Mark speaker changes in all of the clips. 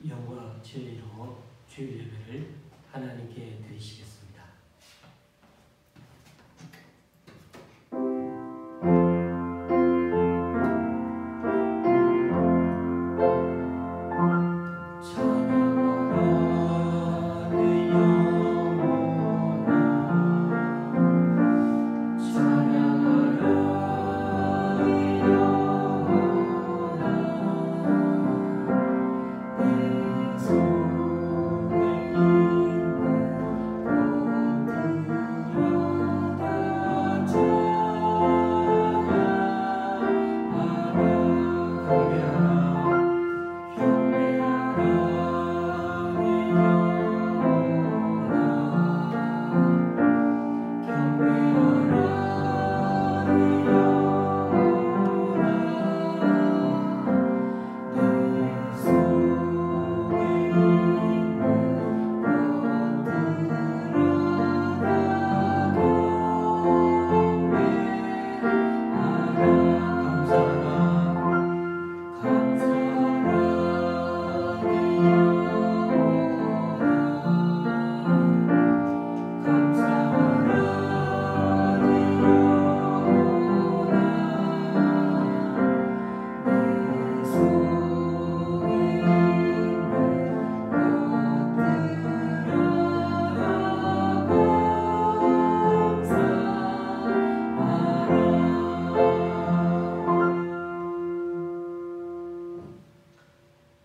Speaker 1: 영과 진리로 주일 예배를 하나님께 드리시겠습니다.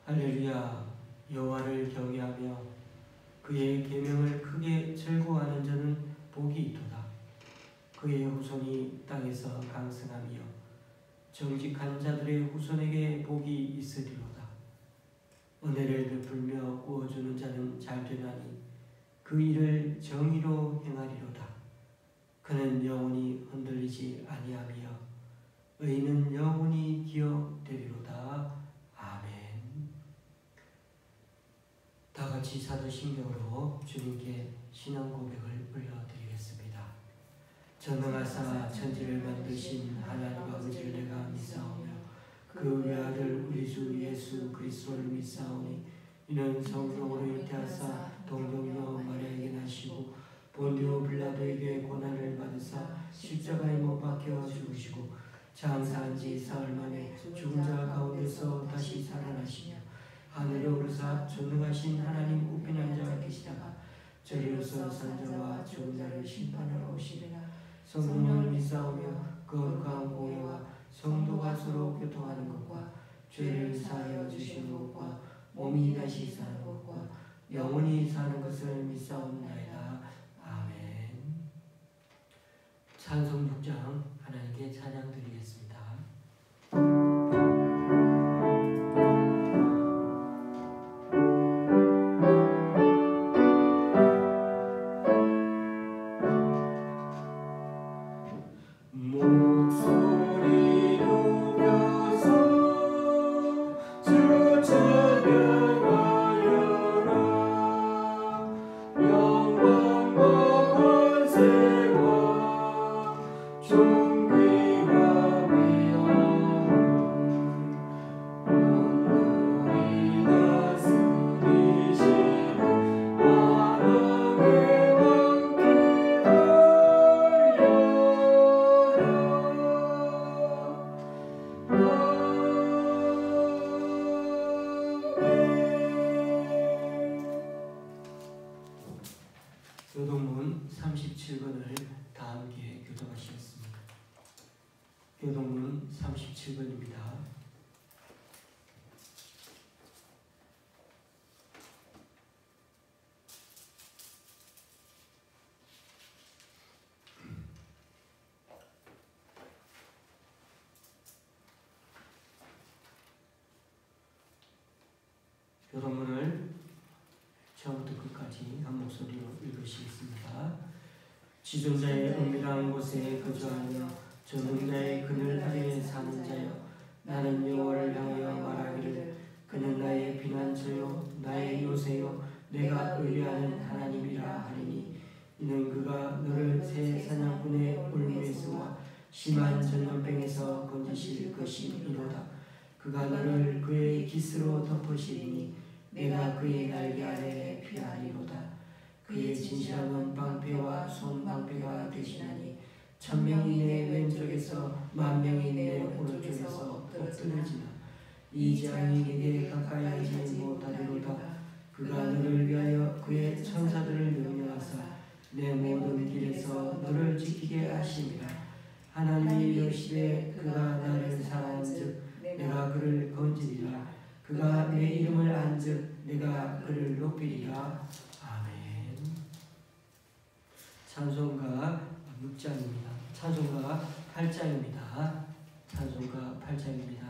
Speaker 1: 할렐루야. 여호와를 경외하며 그의 계명을 크게 즐거워하는 자는 복이 있도다. 그의 후손이 땅에서 강성하며 정직한 자들의 후손에게 복이 있으리로다. 은혜를 베풀며 구워주는 자는 잘되나니 그 일을 정의로 행하리로다. 그는 영원히 흔들리지 아니하며 의인은 영원히 기억되리로다. 다 같이 사도신경으로 주님께 신앙 고백을 올려드리겠습니다. 전능하사 천지를 만드신 하나님 아버지를 내가 믿사오며 그 외아들 우리 주 예수 그리스도를 믿사오니 이는 성령으로 잉태하사 동정녀 마리아에게 나시고 본디오 빌라도에게 고난을 받으사 십자가에 못 박혀 죽으시고 장사한 지 사흘 만에 죽은 자 가운데서 다시 살아나시며 하늘에 오르사 전능하신 하나님 우편 앉아 계시다가 저리로서 산자와 죽은 자를 심판하러 오시리라. 성령을 믿사오며 거룩한 공예와 성도가 서로 교통하는 것과 죄를 사하여 주시는 것과 몸이 다시 사는 것과 영원히 사는 것을 믿사옵나이다. 아멘. 찬송 6장 하나님께 찬양 드리겠습니다. 교동문 37번을 다 함께 교독하시겠습니다. 교동문 37번입니다. 교동문을 처음부터 끝까지 한 목소리로 읽으시겠습니다. 지존자의 은밀한 곳에 거주하며 전능자의 그늘 아래에 사는 자여, 나는 여호와를 향하여 말하기를 그는 나의 피난처요 나의 요새요 내가 의뢰하는 하나님이라 하리니, 이는 그가 너를 새 사냥꾼의 울무에서와 심한 전염병에서 건지실 것이니로다. 그가 너를 그의 깃으로 덮으시리니 내가 그의 날개 아래 피하리로다. 그의 진실함은 방패와 손방패가 되시나니 1000명이 내 왼쪽에서 10,000명이 내 오른쪽에서 엎드러지나 이 재앙이 내게 가까이 하지 못하리로다. 그가 너를 위하여 그의 천사들을 명령하사 내 모든 길에서 너를 지키게 하심이라. 하나님이 이르시되 그가 나를 사랑한즉 내가 그를 건지리라. 그가 내 이름을 안즉 내가 그를 높이리라. 아멘. 찬송가 6장입니다. 찬송가 8장입니다. 찬송가 8장입니다.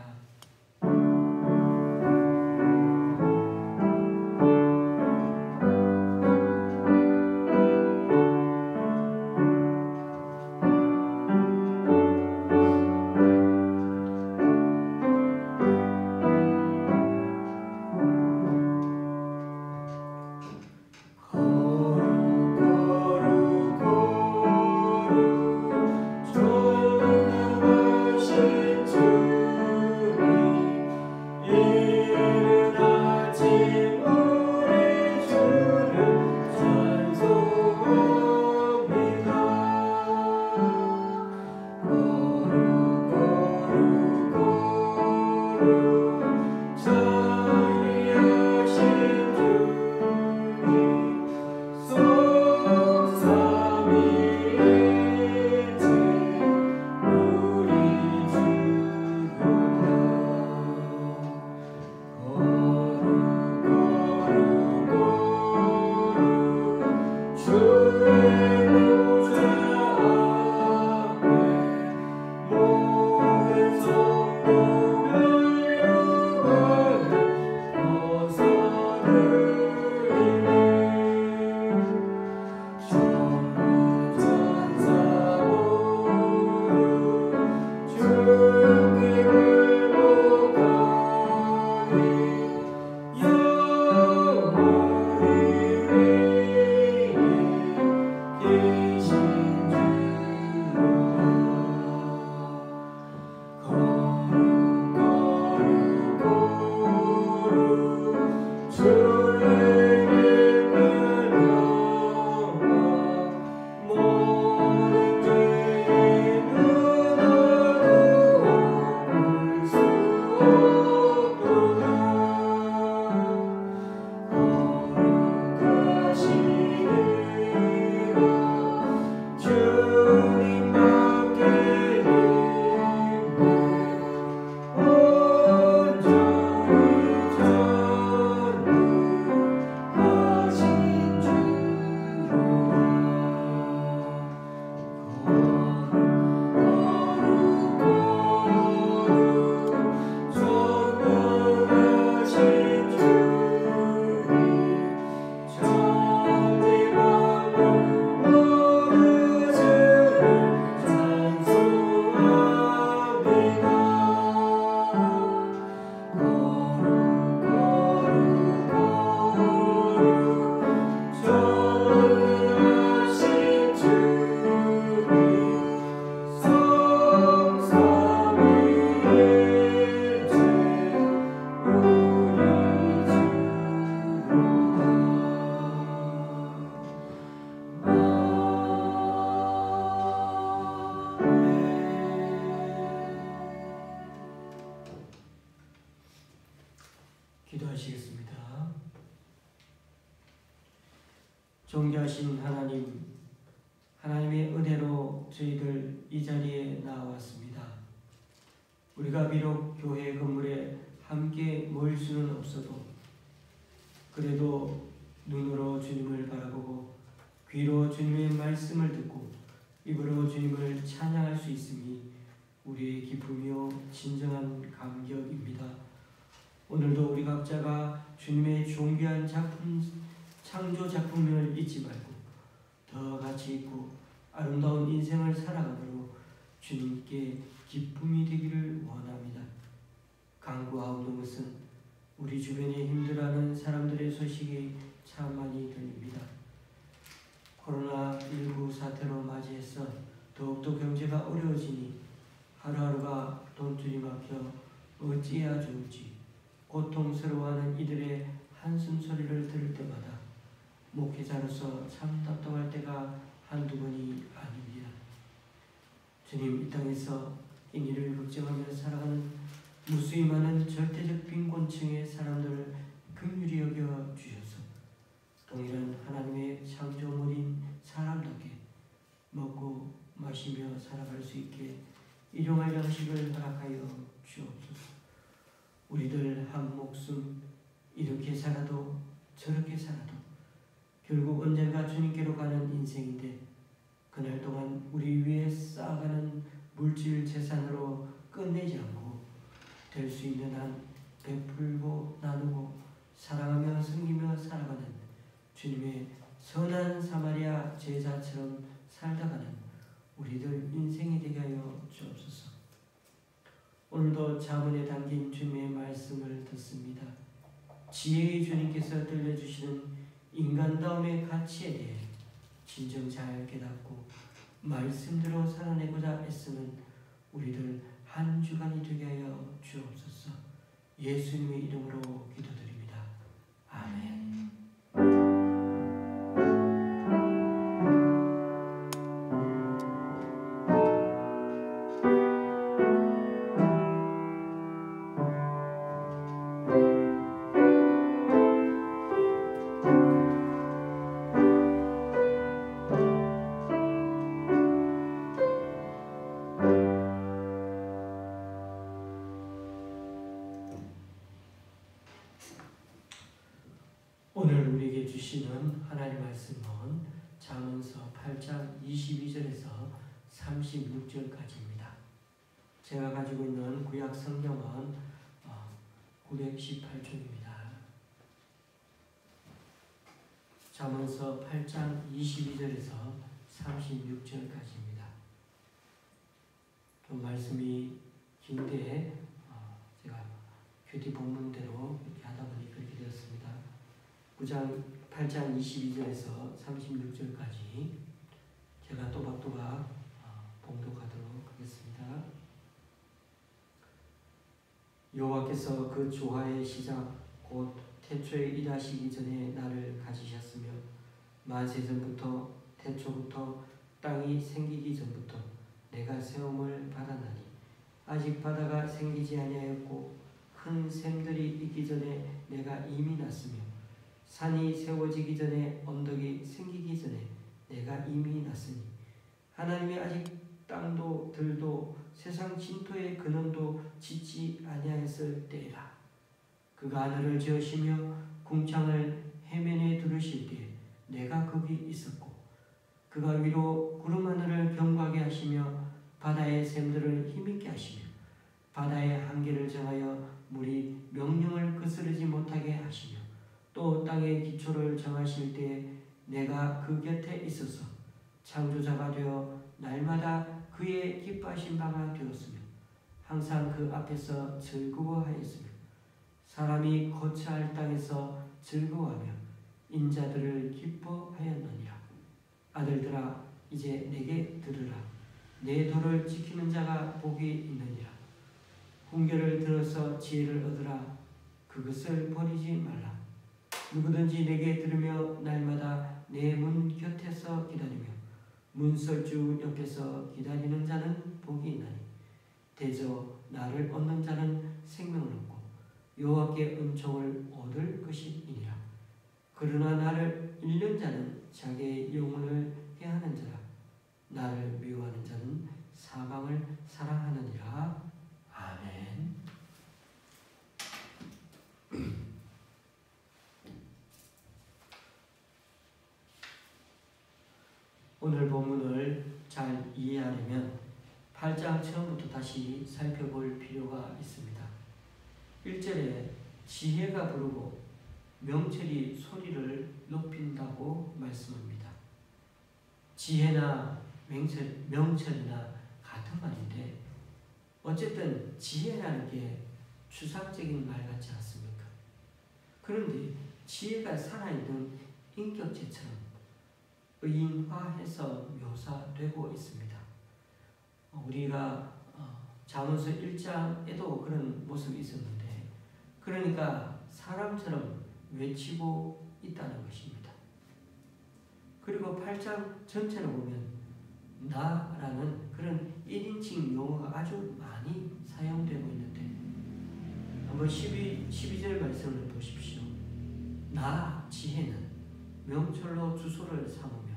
Speaker 1: 기도하시겠습니다. 존귀하신 하나님, 하나님의 은혜로 저희들 이 자리에 나왔습니다. 우리가 비록 교회 건물에 함께 모일 수는 없어도 그래도 눈으로 주님을 바라보고 귀로 주님의 말씀을 듣고 입으로 주님을 찬양할 수 있음이 우리의 기쁨이요 진정한 감격입니다. 오늘도 우리 각자가 주님의 존귀한 작품, 창조 작품을 잊지 말고 더 가치 있고 아름다운 인생을 살아가도록 주님께 기쁨이 되기를 원합니다. 간구하오는 것은 우리 주변에 힘들어하는 사람들의 소식이 참 많이 들립니다. 코로나19 사태로 맞이해서 더욱더 경제가 어려워지니 하루하루가 돈줄이 막혀 어찌해야 좋을지 고통스러워하는 이들의 한숨 소리를 들을 때마다 목회자로서 참 답답할 때가 한두 번이 아닙니다. 주님, 이 땅에서 인의를 걱정하며 살아가는 무수히 많은 절대적 빈곤층의 사람들을 긍휼히 여겨 주셔서 동일한 하나님의 창조물인 사람답게 먹고 마시며 살아갈 수 있게 일용할 양식을 허락하여 주옵소서. 우리들 한 목숨 이렇게 살아도 저렇게 살아도 결국 언젠가 주님께로 가는 인생인데, 그날 동안 우리 위에 쌓아가는 물질 재산으로 끝내지 않고 될 수 있는 한 베풀고 나누고 사랑하며 섬기며 살아가는 주님의 선한 사마리아 제자처럼 살다가는 우리들 인생이 되게 하여 주옵소서. 오늘도 자문에 담긴 주님의 말씀을 듣습니다. 지혜의 주님께서 들려주시는 인간다움의 가치에 대해 진정 잘 깨닫고 말씀대로 살아내고자 애쓰는 우리들 한 주간이 되게 하여 주옵소서. 예수님의 이름으로 기도드립니다. 아멘. 오늘 우리에게 주시는 하나님의 말씀은 잠언서 8장 22절에서 36절까지입니다. 제가 가지고 있는 구약 성경은 918쪽입니다. 잠언서 8장 22절에서 36절까지입니다. 말씀이 긴데 제가 큐티 본문대로 이렇게 하다 보니 그렇게 되었습니다. 8장 22절에서 36절까지 제가 또박또박 봉독하도록 하겠습니다. 여호와께서 그 조화의 시작 곧 태초에 일하시기 전에 나를 가지셨으며 만세전부터 태초부터 땅이 생기기 전부터 내가 세움을 받았나니 아직 바다가 생기지 아니하였고 큰 샘들이 있기 전에 내가 이미 났으며 산이 세워지기 전에 언덕이 생기기 전에 내가 이미 났으니 하나님이 아직 땅도 들도 세상 진토의 근원도 짓지 아니하였을 때라. 그가 하늘을 지으시며 궁창을 해면에 두르실 때에 내가 거기 있었고 그가 위로 구름 하늘을 견고하게 하시며 바다의 샘들을 힘있게 하시며 바다의 한계를 정하여 물이 명령을 거스르지 못하게 하시며 또 땅의 기초를 정하실 때에 내가 그 곁에 있어서 창조자가 되어 날마다 그의 기뻐하신 바가 되었으며 항상 그 앞에서 즐거워하였으며 사람이 거처할 땅에서 즐거워하며 인자들을 기뻐하였느니라. 아들들아 이제 내게 들으라. 내 도를 지키는 자가 복이 있느니라. 훈계를 들어서 지혜를 얻으라. 그것을 버리지 말라. 누구든지 내게 들으며 날마다 내 문 곁에서 기다리며 문설주 옆에서 기다리는 자는 복이 있나니 대저 나를 얻는 자는 생명을 얻고 여호와께 은총을 얻을 것이니라. 그러나 나를 잃는 자는 자기의 영혼을 해하는 자라. 나를 미워하는 자는 사방을 사랑하느니라. 아멘. 오늘 본문을 잘 이해하려면 8장 처음부터 다시 살펴볼 필요가 있습니다. 1절에 지혜가 부르고 명철이 소리를 높인다고 말씀합니다. 지혜나 명철이나 같은 말인데 어쨌든 지혜라는 게 추상적인 말 같지 않습니까? 그런데 지혜가 살아있는 인격체처럼 의인화해서 묘사되고 있습니다. 우리가 잠언서 1장에도 그런 모습이 있었는데, 그러니까 사람처럼 외치고 있다는 것입니다. 그리고 8장 전체를 보면 나라는 그런 1인칭 용어가 아주 많이 사용되고 있는데 한번 12절 말씀을 보십시오. 나 지혜는 명철로 주소를 삼으며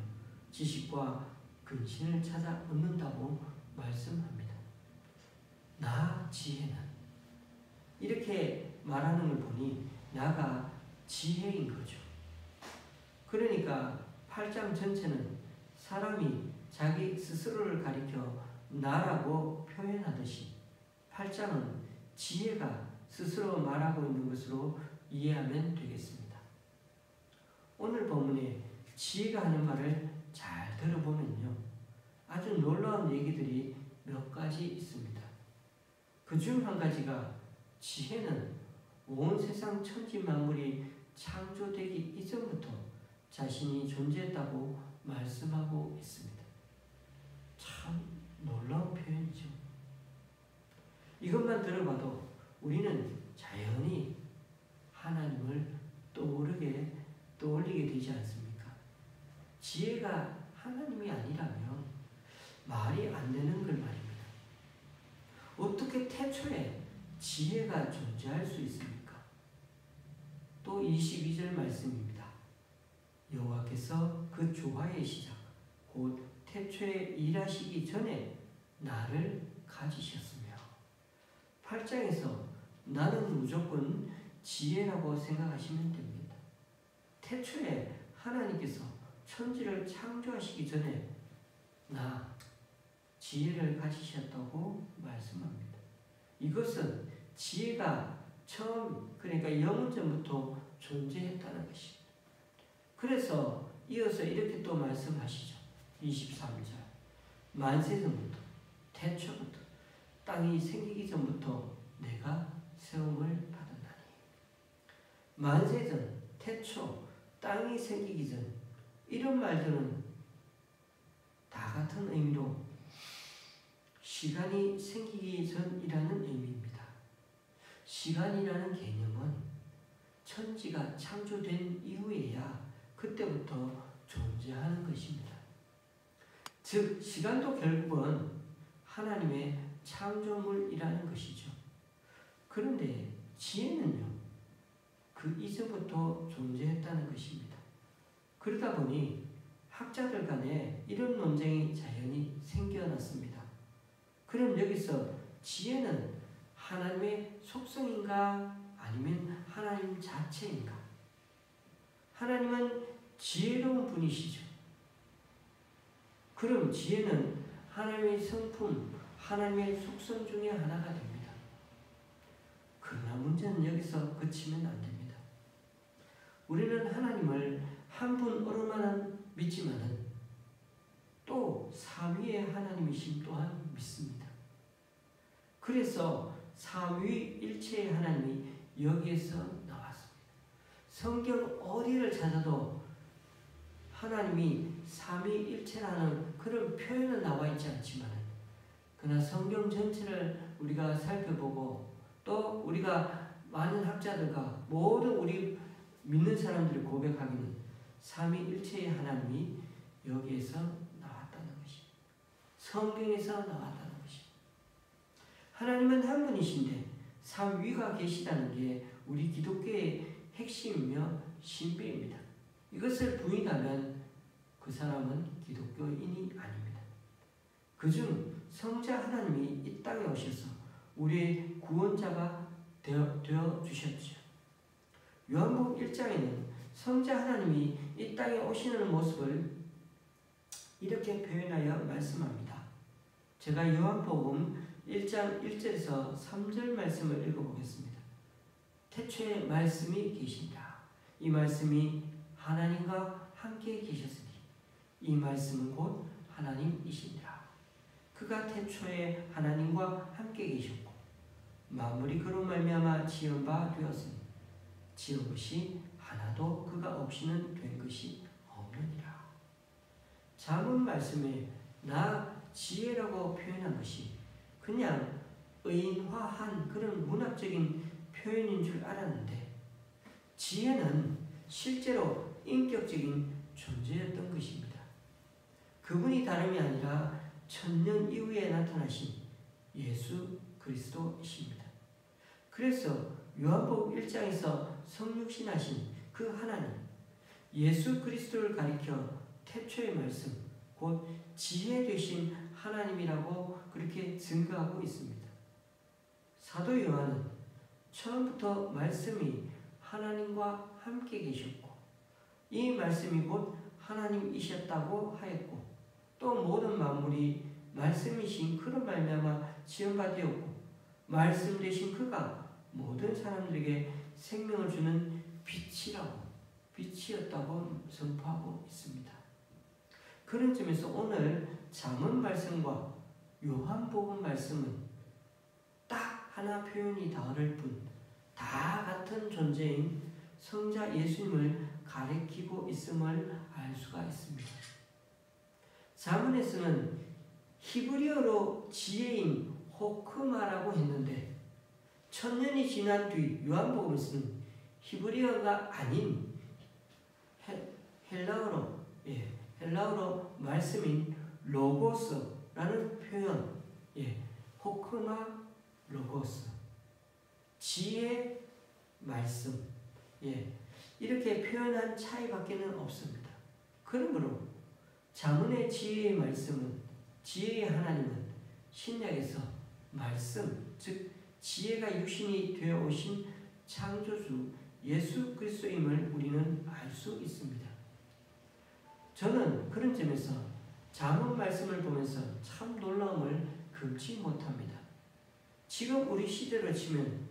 Speaker 1: 지식과 근신을 찾아 얻는다고 말씀합니다. 나 지혜는 이렇게 말하는 걸 보니 나가 지혜인 거죠. 그러니까 8장 전체는 사람이 자기 스스로를 가리켜 나라고 표현하듯이 8장은 지혜가 스스로 말하고 있는 것으로 이해하면 되겠습니다. 오늘 본문에 지혜가 하는 말을 잘 들어보면요, 아주 놀라운 얘기들이 몇 가지 있습니다. 그중 한 가지가 지혜는 온 세상 천지 만물이 창조되기 이전부터 자신이 존재했다고 말씀하고 있습니다. 참 놀라운 표현이죠. 이것만 들어봐도 우리는 자연히 하나님을 떠올리게 되지 않습니까? 지혜가 하나님이 아니라면 말이 안 되는 걸 말입니다. 어떻게 태초에 지혜가 존재할 수 있습니까? 또 22절 말씀입니다. 여호와께서 그 조화의 시작 곧 태초에 일하시기 전에 나를 가지셨으며 8장에서 나는 무조건 지혜라고 생각하시면 됩니다. 태초에 하나님께서 천지를 창조하시기 전에 나 지혜를 가지셨다고 말씀합니다. 이것은 지혜가 처음 그러니까 영원 전부터 존재했다는 것입니다. 그래서 이어서 이렇게 또 말씀하시죠. 23절 만세전부터 태초부터 땅이 생기기 전부터 내가 세움을 받았나니. 만세전, 태초, 땅이 생기기 전 이런 말들은 다 같은 의미로 시간이 생기기 전이라는 의미입니다. 시간이라는 개념은 천지가 창조된 이후에야 그때부터 존재하는 것입니다. 즉 시간도 결국은 하나님의 창조물이라는 것이죠. 그런데 지혜는요, 그 이전부터 존재했다는 것입니다. 그러다 보니 학자들 간에 이런 논쟁이 자연히 생겨났습니다. 그럼 여기서 지혜는 하나님의 속성인가 아니면 하나님 자체인가? 하나님은 지혜로운 분이시죠. 그럼 지혜는 하나님의 성품, 하나님의 속성 중에 하나가 됩니다. 그러나 문제는 여기서 그치면 안 됩니다. 우리는 하나님을 한 분으로만 믿지만은 또 삼위의 하나님이심 또한 믿습니다. 그래서 삼위일체의 하나님이 여기에서 나왔습니다. 성경 어디를 찾아도 하나님이 삼위일체라는 그런 표현은 나와 있지 않지만 그러나 성경 전체를 우리가 살펴보고 또 우리가 많은 학자들과 모든 우리 믿는 사람들이 고백하기는 삼위일체의 하나님이 여기에서 나왔다는 것입니다. 성경에서 나왔다는 것입니다. 하나님은 한 분이신데 삼위가 계시다는 게 우리 기독교의 핵심이며 신비입니다. 이것을 부인하면 그 사람은 기독교인이 아닙니다. 그중 성자 하나님이 이 땅에 오셔서 우리의 구원자가 되어 주셨죠. 요한복음 1장에는 성자 하나님이 이 땅에 오시는 모습을 이렇게 표현하여 말씀합니다. 제가 요한복음 1장 1절에서 3절 말씀을 읽어보겠습니다. 태초에 말씀이 계신다. 이 말씀이 하나님과 함께 계셨으니 이 말씀은 곧 하나님이시니라. 그가 태초에 하나님과 함께 계셨고 만물이 그로 말미암아 지은 바 되었으니 지은 것이 하나도 그가 없이는 된 것이 없느니라. 잠언 말씀에 나 지혜라고 표현한 것이 그냥 의인화한 그런 문학적인 표현인 줄 알았는데 지혜는 실제로 인격적인 존재였던 것입니다. 그분이 다름이 아니라 천년 이후에 나타나신 예수 그리스도이십니다. 그래서 요한복음 1장에서 성육신하신 그 하나님, 예수 그리스도를 가리켜 태초의 말씀, 곧 지혜 되신 하나님이라고 그렇게 증거하고 있습니다. 사도 요한은 처음부터 말씀이 하나님과 함께 계셨고 이 말씀이 곧 하나님이셨다고 하였고 또 모든 만물이 말씀이신 그로 말미암아 지은 바 되었고 말씀 되신 그가 모든 사람들에게 생명을 주는 빛이었다고 선포하고 있습니다. 그런 점에서 오늘 잠언 말씀과 요한복음 말씀은 딱 하나 표현이 다를 뿐 다 같은 존재인 성자 예수님을 가리키고 있음을 알 수가 있습니다. 잠언에서는 히브리어로 지혜인 호크마라고 했는데 천년이 지난 뒤 요한복음에서는 히브리어가 아닌 헬라어로 말씀인 로고스라는 표현, 호크마 로고스, 지혜 말씀, 이렇게 표현한 차이밖에는 없습니다. 그러므로 잠언의 지혜의 말씀은, 지혜의 하나님은 신약에서 말씀, 즉 지혜가 육신이 되어 오신 창조주 예수 그리스도임을 우리는 알 수 있습니다. 저는 그런 점에서 잠언 말씀을 보면서 참 놀라움을 금치 못합니다. 지금 우리 시대로 치면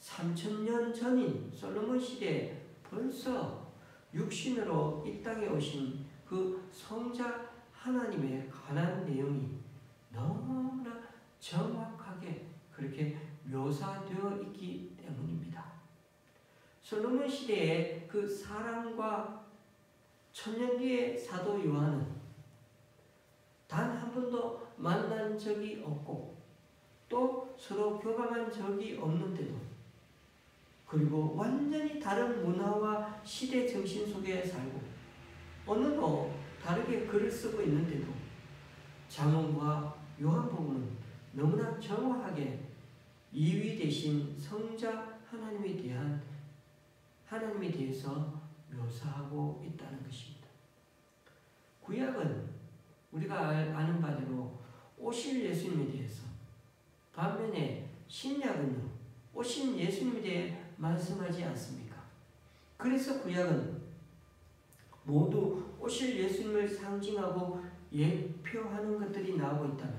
Speaker 1: 3000년 전인 솔로몬 시대에 벌써 육신으로 이 땅에 오신 그 성자 하나님에 관한 내용이 너무나 정확하게 그렇게 묘사되어 있기 때문입니다. 솔로몬 시대의 그 사람과 천년 뒤의 사도 요한은 단 한 번도 만난 적이 없고 또 서로 교감한 적이 없는데도 그리고 완전히 다른 문화와 시대 정신 속에 살고 언어도 다르게 글을 쓰고 있는데도 잠언과 요한복음은 너무나 정확하게 이위 되신 성자 하나님에 대해서 묘사하고 있다는 것입니다. 구약은 우리가 아는 바대로 오실 예수님에 대해서, 반면에 신약은요 오신 예수님에 대해 말씀하지 않습니까? 그래서 구약은 모두 오실 예수님을 상징하고 예표하는 것들이 나오고 있다면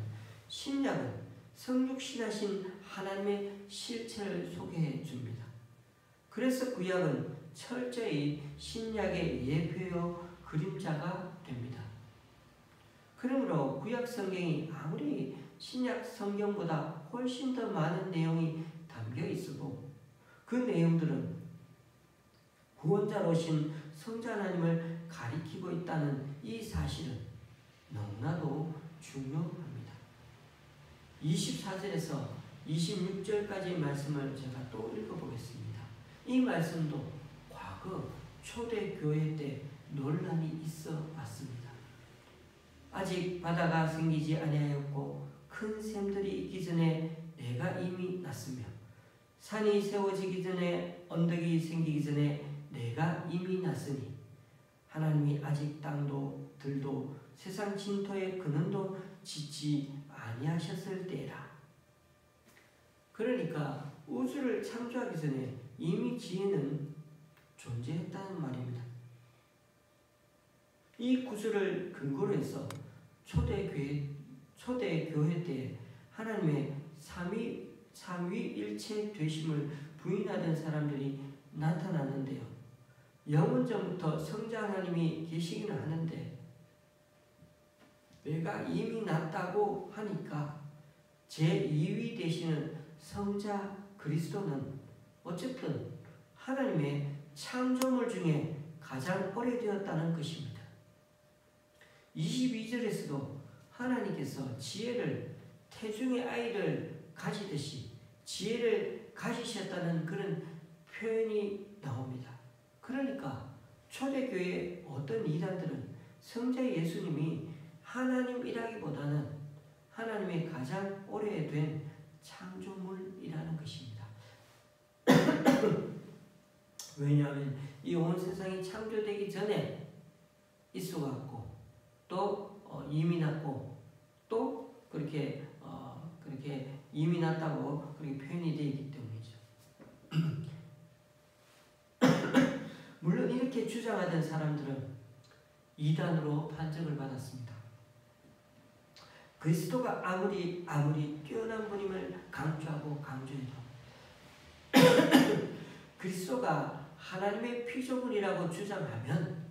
Speaker 1: 신약은 성육신하신 하나님의 실체를 소개해 줍니다. 그래서 구약은 철저히 신약의 예표요 그림자가 됩니다. 그러므로 구약 성경이 아무리 신약 성경보다 훨씬 더 많은 내용이 담겨 있어도 그 내용들은 구원자로 오신 성자 하나님을 가리키고 있다는 이 사실은 너무나도 중요합니다. 24절에서 26절까지의 말씀을 제가 또 읽어보겠습니다. 이 말씀도 과거 초대교회 때 논란이 있어 왔습니다. 아직 바다가 생기지 아니하였고 큰 샘들이 있기 전에 내가 이미 났으며 산이 세워지기 전에 언덕이 생기기 전에 내가 이미 났으니 하나님이 아직 땅도 들도 세상 진토의 근원도 짓지 아니하셨을 때라. 그러니까 우주를 창조하기 전에 이미 지혜는 존재했다는 말입니다. 이 구절을 근거로 해서 초대교회 때 하나님의 삼위일체 되심을 부인하던 사람들이 나타났는데요. 영원전부터 성자 하나님이 계시기는 하는데 내가 이미 났다고 하니까 제2위 되시는 성자 그리스도는 어쨌든 하나님의 창조물 중에 가장 오래되었다는 것입니다. 22절에서도 하나님께서 지혜를 태중의 아이를 가지듯이 지혜를 가지셨다는 그런 표현이 나옵니다. 그러니까 초대교회 어떤 이단들은 성자 예수님이 하나님이라기보다는 하나님의 가장 오래된 창조물이라는 것입니다. 왜냐하면 이 온 세상이 창조되기 전에 있어갔고 또 이미 났고 또 그렇게 이미 났다고 그렇게 표현이 되어 있기 때문이죠. 물론 이렇게 주장하던 사람들은 이단으로 판정을 받았습니다. 그리스도가 아무리 뛰어난 분임을 강조하고 강조해도 그리스도가 하나님의 피조물이라고 주장하면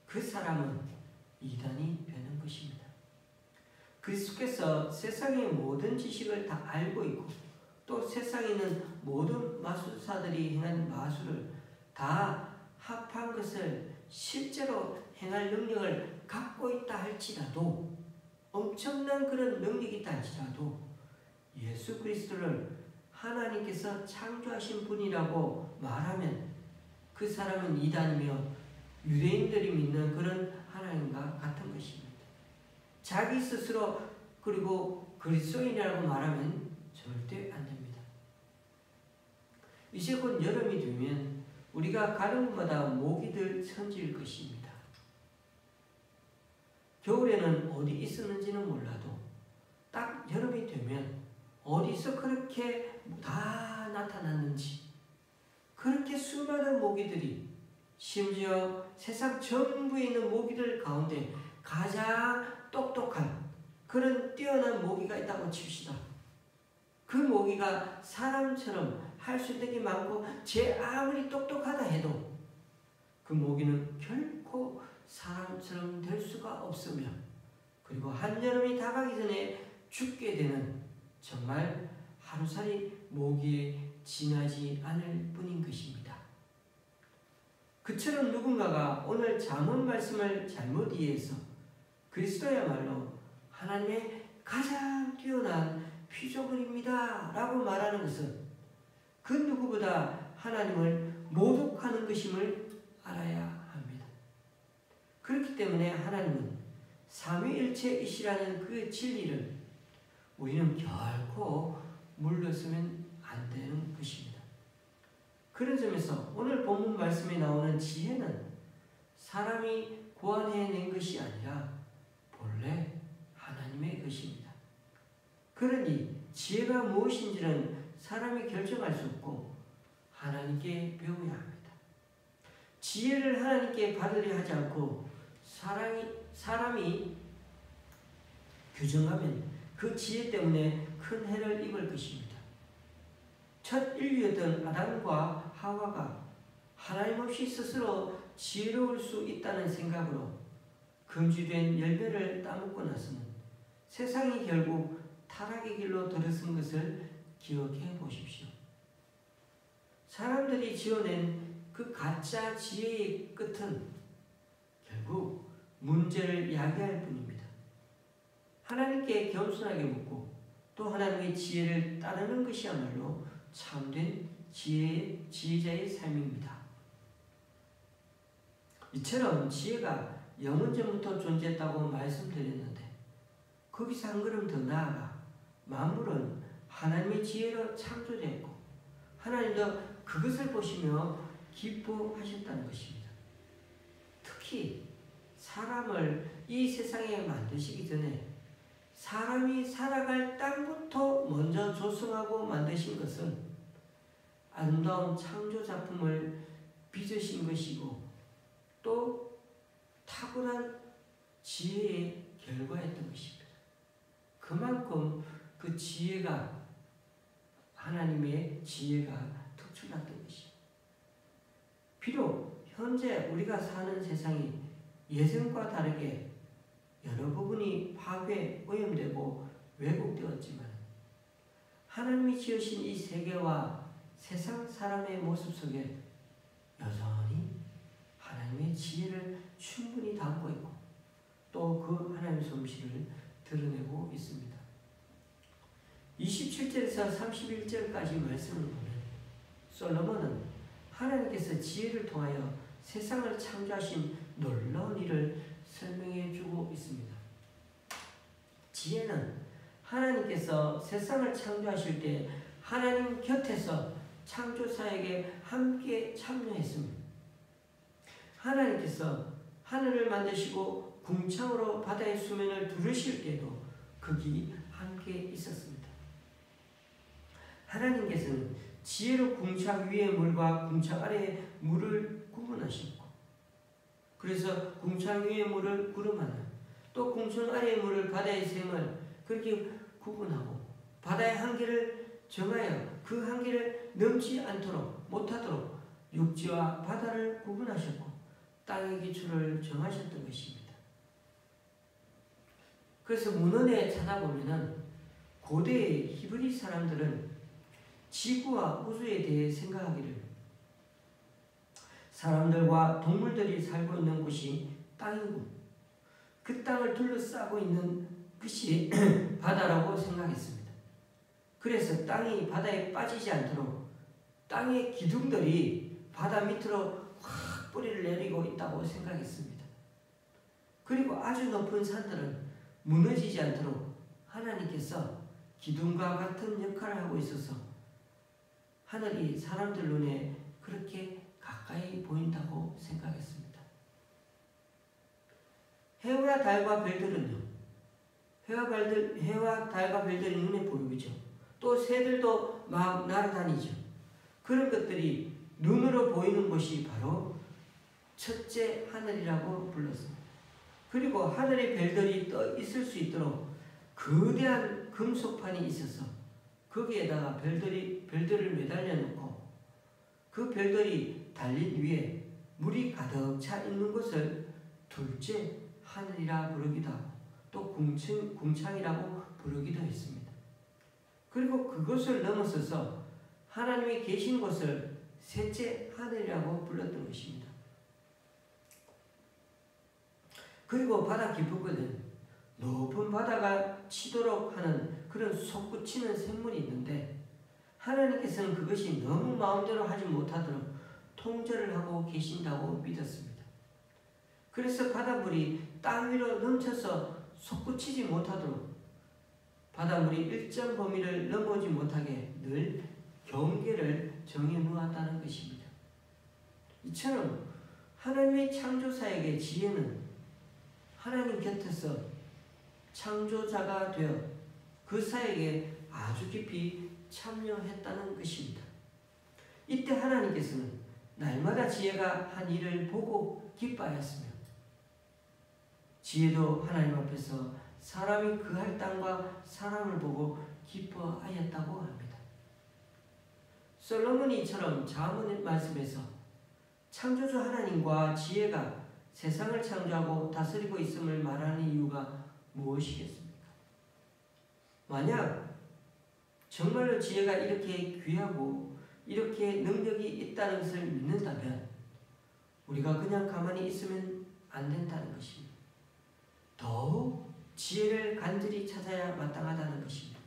Speaker 1: 그 사람은 이단이 되는 것입니다. 그리스도께서 세상의 모든 지식을 다 알고 있고 또 세상에 있는 모든 마술사들이 행한 마술을 다 합한 것을 실제로 행할 능력을 갖고 있다 할지라도, 엄청난 그런 능력이 있다 할지라도 예수 그리스도를 하나님께서 창조하신 분이라고 말하면 그 사람은 이단이며 유대인들이 믿는 그런 하나님과 같은 것입니다. 자기 스스로 그리고 그리스도인이라고 말하면 절대 안 됩니다. 이제 곧 여름이 되면 우리가 가는 곳마다 모기들 천지일 것입니다. 겨울에는 어디 있었는지는 몰라도 딱 여름이 되면 어디서 그렇게 다 나타났는지, 그렇게 수많은 모기들이, 심지어 세상 전부에 있는 모기들 가운데 가장 똑똑한 그런 뛰어난 모기가 있다고 칩시다. 그 모기가 사람처럼 할 수 있는 게 많고 제 아무리 똑똑하다 해도 그 모기는 결코 사람처럼 될 수가 없으며, 그리고 한여름이 다가기 전에 죽게 되는 정말 하루살이 모기에 지나지 않을 뿐인 것입니다. 그처럼 누군가가 오늘 잠언 말씀을 잘못 이해해서 그리스도야말로 하나님의 가장 뛰어난 피조물입니다 라고 말하는 것은 그 누구보다 하나님을 모독하는 것임을 알아야 합니다. 그렇기 때문에 하나님은 삼위일체이시라는 그 진리를 우리는 결코 물러서면 안 되는 것입니다. 그런 점에서 오늘 본문 말씀에 나오는 지혜는 사람이 고안해낸 것이 아니라 본래 하나님의 것입니다. 그러니 지혜가 무엇인지는 사람이 결정할 수 없고 하나님께 배워야 합니다. 지혜를 하나님께 받으려 하지 않고 사람이 규정하면 그 지혜 때문에 큰 해를 입을 것입니다. 첫 인류였던 아담과 하와가 하나님 없이 스스로 지혜로울 수 있다는 생각으로 금지된 열매를 따먹고 나서는 세상이 결국 타락의 길로 들어선 것을 기억해 보십시오. 사람들이 지어낸 그 가짜 지혜의 끝은 결국 문제를 야기할 뿐입니다. 하나님께 겸손하게 묻고 또 하나님의 지혜를 따르는 것이야말로 참된 지혜자의 삶입니다. 이처럼 지혜가 영원전부터 존재했다고 말씀드렸는데 거기서 한 걸음 더 나아가 만물은 하나님의 지혜로 창조되었고 하나님도 그것을 보시며 기뻐하셨다는 것입니다. 특히 사람을 이 세상에 만드시기 전에 사람이 살아갈 땅부터 먼저 조성하고 만드신 것은 아름다운 창조작품을 빚으신 것이고 또 탁월한 지혜의 결과였던 것입니다. 그만큼 그 지혜가 하나님의 지혜가 특출났던 것입니다. 비록 현재 우리가 사는 세상이 예전과 다르게 여러 부분이 파괴, 오염되고 왜곡되었지만 하나님이 지으신 이 세계와 세상 사람의 모습 속에 여전히 하나님의 지혜를 충분히 담고 있고 또 그 하나님의 솜씨를 드러내고 있습니다. 27절에서 31절까지 말씀을 보면 솔로몬은 하나님께서 지혜를 통하여 세상을 창조하신 놀라운 일을 설명해 주고 있습니다. 지혜는 하나님께서 세상을 창조하실 때 하나님 곁에서 창조사에게 함께 참여했습니다. 하나님께서 하늘을 만드시고 궁창으로 바다의 수면을 두르실 때도 거기 함께 있었습니다. 하나님께서는 지혜로 궁창 위의 물과 궁창 아래의 물을 구분하셨고, 그래서 궁창 위의 물을 구름 하나, 또 궁창 아래의 물을 바다의 샘을 그렇게 구분하고 바다의 한계를 정하여 그 한계를 넘지 않도록 못하도록 육지와 바다를 구분하셨고 땅의 기초를 정하셨던 것입니다. 그래서 문헌에 찾아보면은 고대의 히브리 사람들은 지구와 우주에 대해 생각하기를 사람들과 동물들이 살고 있는 곳이 땅이고 그 땅을 둘러싸고 있는 것이 바다라고 생각했습니다. 그래서 땅이 바다에 빠지지 않도록 땅의 기둥들이 바다 밑으로 확 뿌리를 내리고 있다고 생각했습니다. 그리고 아주 높은 산들은 무너지지 않도록 하나님께서 기둥과 같은 역할을 하고 있어서 하늘이 사람들 눈에 그렇게 가까이 보인다고 생각했습니다. 해와 달과 별들은요, 해와 달과 별들이 눈에 보이죠. 또 새들도 막 날아다니죠. 그런 것들이 눈으로 보이는 곳이 바로 첫째 하늘이라고 불렀습니다. 그리고 하늘의 별들이 떠 있을 수 있도록 거대한 금속판이 있어서 거기에다가 별들을 매달려 놓고 그 별들이 달린 위에 물이 가득 차 있는 것을 둘째 하늘이라 부르기도 하고 또 궁창이라고 부르기도 했습니다. 그리고 그것을 넘어서서 하나님이 계신 곳을 셋째 하늘이라고 불렀던 것입니다. 그리고 바다 깊은곳은 높은 바다가 치도록 하는 그런 솟구치는 샘물이 있는데 하나님께서는 그것이 너무 마음대로 하지 못하도록 통제를 하고 계신다고 믿었습니다. 그래서 바닷물이 땅 위로 넘쳐서 솟구치지 못하도록 바닷물이 일정 범위를 넘어오지 못하게 늘 경계를 정해 놓았다는 것입니다. 이처럼 하나님의 창조사에게 지혜는 하나님 곁에서 창조자가 되어 그 사에게 아주 깊이 참여했다는 것입니다. 이때 하나님께서는 날마다 지혜가 한 일을 보고 기뻐하였으며 지혜도 하나님 앞에서 사람이 그할 땅과 사람을 보고 기뻐하였다고 합니다. 솔로몬이 이처럼 잠언 말씀에서 창조주 하나님과 지혜가 세상을 창조하고 다스리고 있음을 말하는 이유가 무엇이겠습니까? 만약 정말로 지혜가 이렇게 귀하고 이렇게 능력이 있다는 것을 믿는다면 우리가 그냥 가만히 있으면 안 된다는 것입니다. 더욱 지혜를 간절히 찾아야 마땅하다는 것입니다.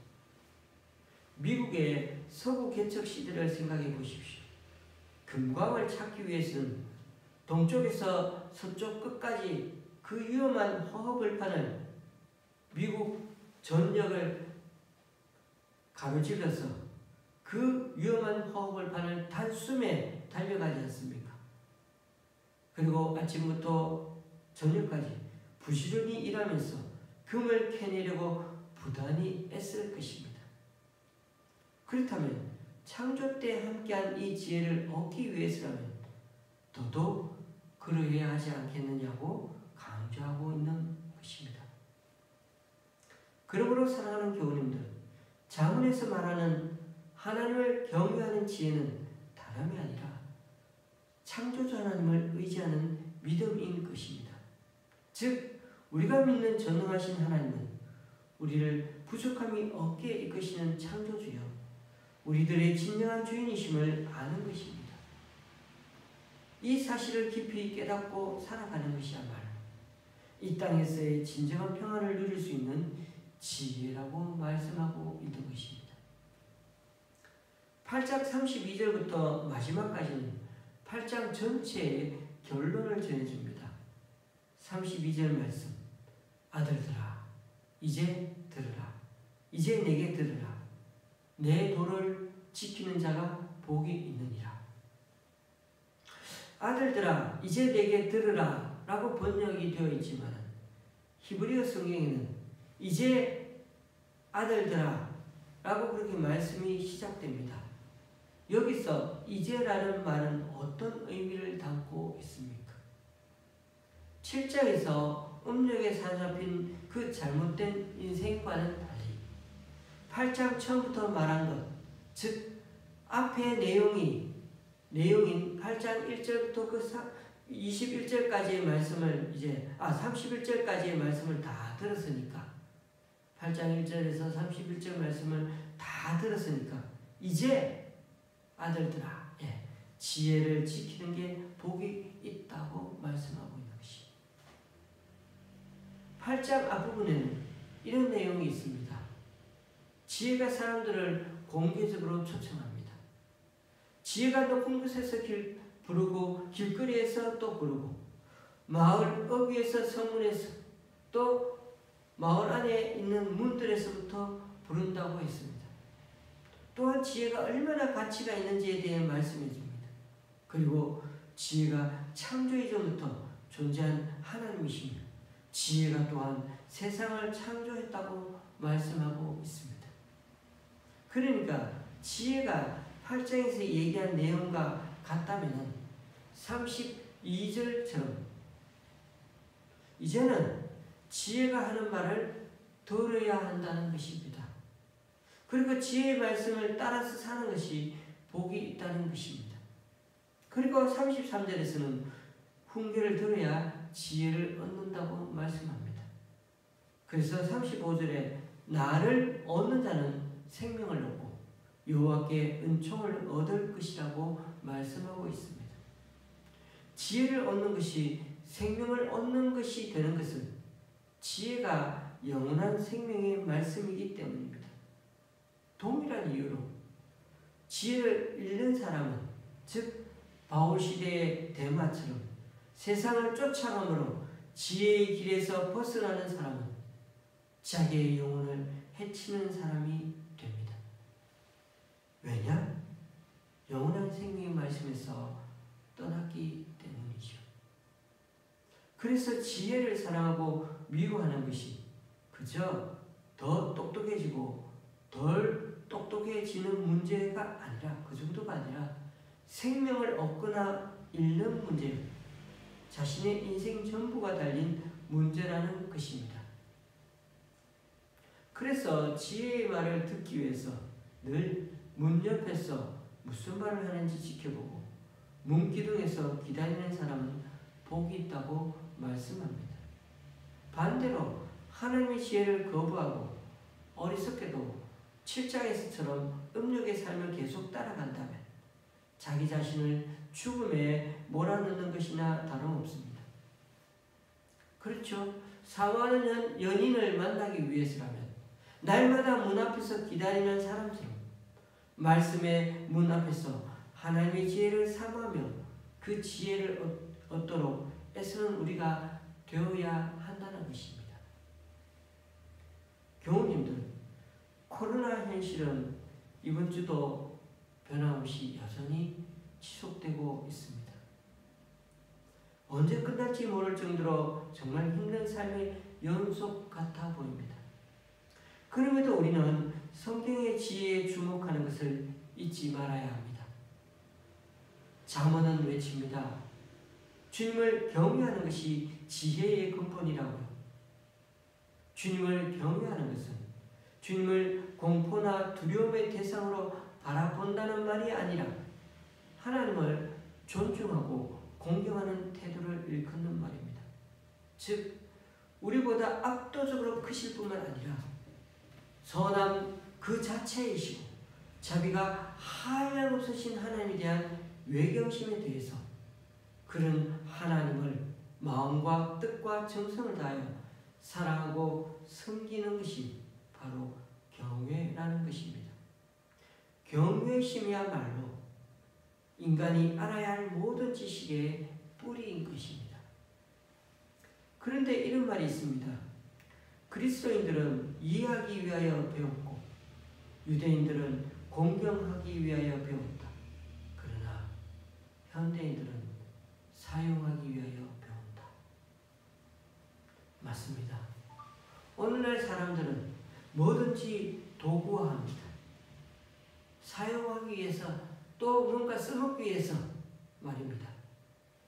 Speaker 1: 미국의 서부 개척 시대를 생각해 보십시오. 금광을 찾기 위해서는 동쪽에서 서쪽 끝까지 그 위험한 허허벌판을 미국 전역을 가로질러서 그 위험한 허허벌판을 단숨에 달려가지 않습니까? 그리고 아침부터 저녁까지 부지런히 일하면서 금을 캐내려고 부단히 애쓸 것입니다. 그렇다면 창조 때 함께한 이 지혜를 얻기 위해서라면 더더욱 그러해야 하지 않겠느냐고 강조하고 있는 것입니다. 그러므로 사랑하는 교우님들, 잠언에서 말하는 하나님을 경외하는 지혜는 다름이 아니라 창조주 하나님을 의지하는 믿음인 것입니다. 즉 우리가 믿는 전능하신 하나님은 우리를 부족함이 없게 이끄시는 창조주여 우리들의 진정한 주인이심을 아는 것입니다. 이 사실을 깊이 깨닫고 살아가는 것이야말로 이 땅에서의 진정한 평안을 누릴 수 있는 지혜라고 말씀하고 있는 것입니다. 8장 32절부터 마지막까지는 8장 전체의 결론을 전해줍니다. 32절 말씀. 아들들아 이제 들으라. 이제 내게 들으라. 내 도를 지키는 자가 복이 있느니라. 아들들아 이제 내게 들으라 라고 번역이 되어 있지만 히브리어 성경에는 이제 아들들아 라고 그렇게 말씀이 시작됩니다. 여기서 이제라는 말은 어떤 의미를 담고 있습니까? 7장에서 음력에 사로잡힌 그 잘못된 인생과는 달리 8장 처음부터 말한 것, 즉 앞의 내용인 8장 1절부터 그 21절까지의 말씀을 31절까지의 말씀을 다 들었으니까 8장 1절에서 31절 말씀을 다 들었으니까 이제 아들들아 지혜를 지키는 게 복이 있다고 말씀하고 있는 것이 8장 앞부분에는 이런 내용이 있습니다. 지혜가 사람들을 공개적으로 초청합니다. 지혜가 높은 곳에서 부르고 길거리에서 또 부르고 마을 어귀에서 성문에서 또 마을 안에 있는 문들에서부터 부른다고 했습니다. 또한 지혜가 얼마나 가치가 있는지에 대해 말씀해 줍니다. 그리고 지혜가 창조 이전부터 존재한 하나님이시며 지혜가 또한 세상을 창조했다고 말씀하고 있습니다. 그러니까 지혜가 8장에서 얘기한 내용과 같다면 32절처럼 이제는 지혜가 하는 말을 들어야 한다는 것입니다. 그리고 지혜의 말씀을 따라서 사는 것이 복이 있다는 것입니다. 그리고 33절에서는 훈계를 들어야 지혜를 얻는다고 말씀합니다. 그래서 35절에 나를 얻는 자는 생명을 얻고 여호와께 은총을 얻을 것이라고 말씀하고 있습니다. 지혜를 얻는 것이 생명을 얻는 것이 되는 것은 지혜가 영원한 생명의 말씀이기 때문입니다. 동일한 이유로 지혜를 잃는 사람은 즉 바울시대의 데마처럼 세상을 쫓아감으로 지혜의 길에서 벗어나는 사람은 자기의 영혼을 해치는 사람이 됩니다. 왜냐? 영원한 생명의 말씀에서 떠났기 때문이죠. 그래서 지혜를 사랑하고 미워하는 것이 그저 더 똑똑해지고 덜 똑똑해지는 문제가 아니라 그 정도가 아니라 생명을 얻거나 잃는 문제, 자신의 인생 전부가 달린 문제라는 것입니다. 그래서 지혜의 말을 듣기 위해서 늘 문 옆에서 무슨 말을 하는지 지켜보고 문기둥에서 기다리는 사람은 복이 있다고 말씀합니다. 반대로 하나님의 지혜를 거부하고 어리석게도 7장에서처럼 음력의 삶을 계속 따라간다면 자기 자신을 죽음에 몰아넣는 것이나 다름없습니다. 그렇죠. 사모하는 연인을 만나기 위해서라면 날마다 문 앞에서 기다리는 사람처럼 말씀의 문 앞에서 하나님의 지혜를 사모하며 그 지혜를 얻도록 애쓰는 우리가 되어야 한다는 것입니다. 교우님들, 코로나 현실은 이번 주도 변함없이 여전히 지속되고 있습니다. 언제 끝날지 모를 정도로 정말 힘든 삶의 연속 같아 보입니다. 그럼에도 우리는 성경의 지혜에 주목하는 것을 잊지 말아야 합니다. 잠언은 외칩니다. 주님을 경외하는 것이 지혜의 근본이라고요. 주님을 경외하는 것은 주님을 공포나 두려움의 대상으로 바라본다는 말이 아니라 하나님을 존중하고 공경하는 태도를 일컫는 말입니다. 즉 우리보다 압도적으로 크실 뿐만 아니라 선함 그 자체이시고 자비가 한량없으신 하나님에 대한 외경심에 대해서 그런 하나님을 마음과 뜻과 정성을 다하여 사랑하고 섬기는 것이 바로 경외라는 것입니다. 경외심이야말로 인간이 알아야 할 모든 지식의 뿌리인 것입니다. 그런데 이런 말이 있습니다. 그리스도인들은 이해하기 위하여 배웠고 유대인들은 공경하기 위하여 배웠다. 그러나 현대인들은 사용하기 위하여 배운다. 맞습니다. 오늘날 사람들은 뭐든지 도구화합니다. 사용하기 위해서 또 뭔가 써먹기 위해서 말입니다.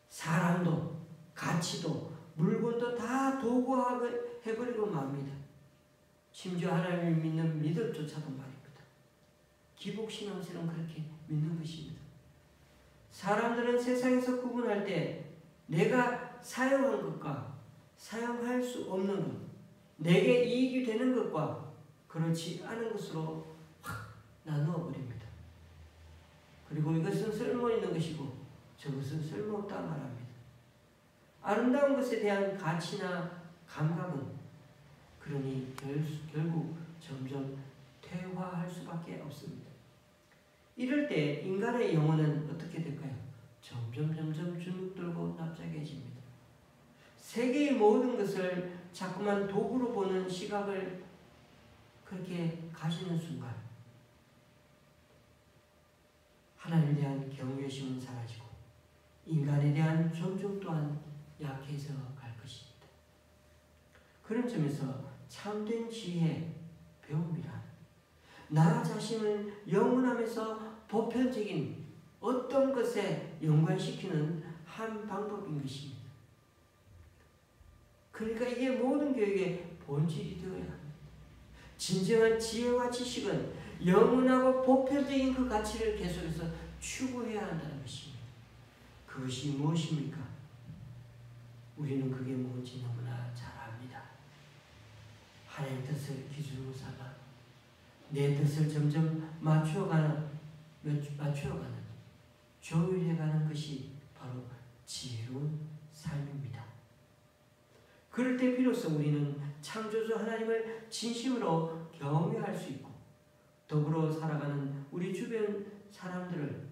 Speaker 1: 사람도 가치도 물건도 다 도구화해버리고 맙니다. 심지어 하나님을 믿는 믿음조차도 말입니다. 기복신앙처럼 그렇게 믿는 것입니다. 사람들은 세상에서 구분할 때 내가 사용한 것과 사용할 수 없는 것, 내게 이익이 되는 것과 그렇지 않은 것으로 확 나누어 버립니다. 그리고 이것은 쓸모있는 것이고 저것은 쓸모없다 말합니다. 아름다운 것에 대한 가치나 감각은 그러니 결국 점점 퇴화할 수밖에 없습니다. 이럴 때 인간의 영혼은 어떻게 될까요? 점점 주눅들고 납작해집니다. 세계의 모든 것을 자꾸만 도구로 보는 시각을 그렇게 가지는 순간 하나님에 대한 경외심은 사라지고 인간에 대한 존중 또한 약해져 갈 것입니다. 그런 점에서 참된 지혜, 배움이란 나 자신을 영원하면서 보편적인 어떤 것에 연관시키는 한 방법인 것입니다. 그러니까 이게 모든 교육의 본질이 되어야 합니다. 진정한 지혜와 지식은 영원하고 보편적인 그 가치를 계속해서 추구해야 한다는 것입니다. 그것이 무엇입니까? 우리는 그게 뭔지 너무나 잘 압니다. 하나님의 뜻을 기준으로 삼아 내 뜻을 점점 맞추어가는 조율해가는 것이 바로 지혜로운 삶입니다. 그럴 때 비로소 우리는 창조주 하나님을 진심으로 경외할 수 있고 더불어 살아가는 우리 주변 사람들을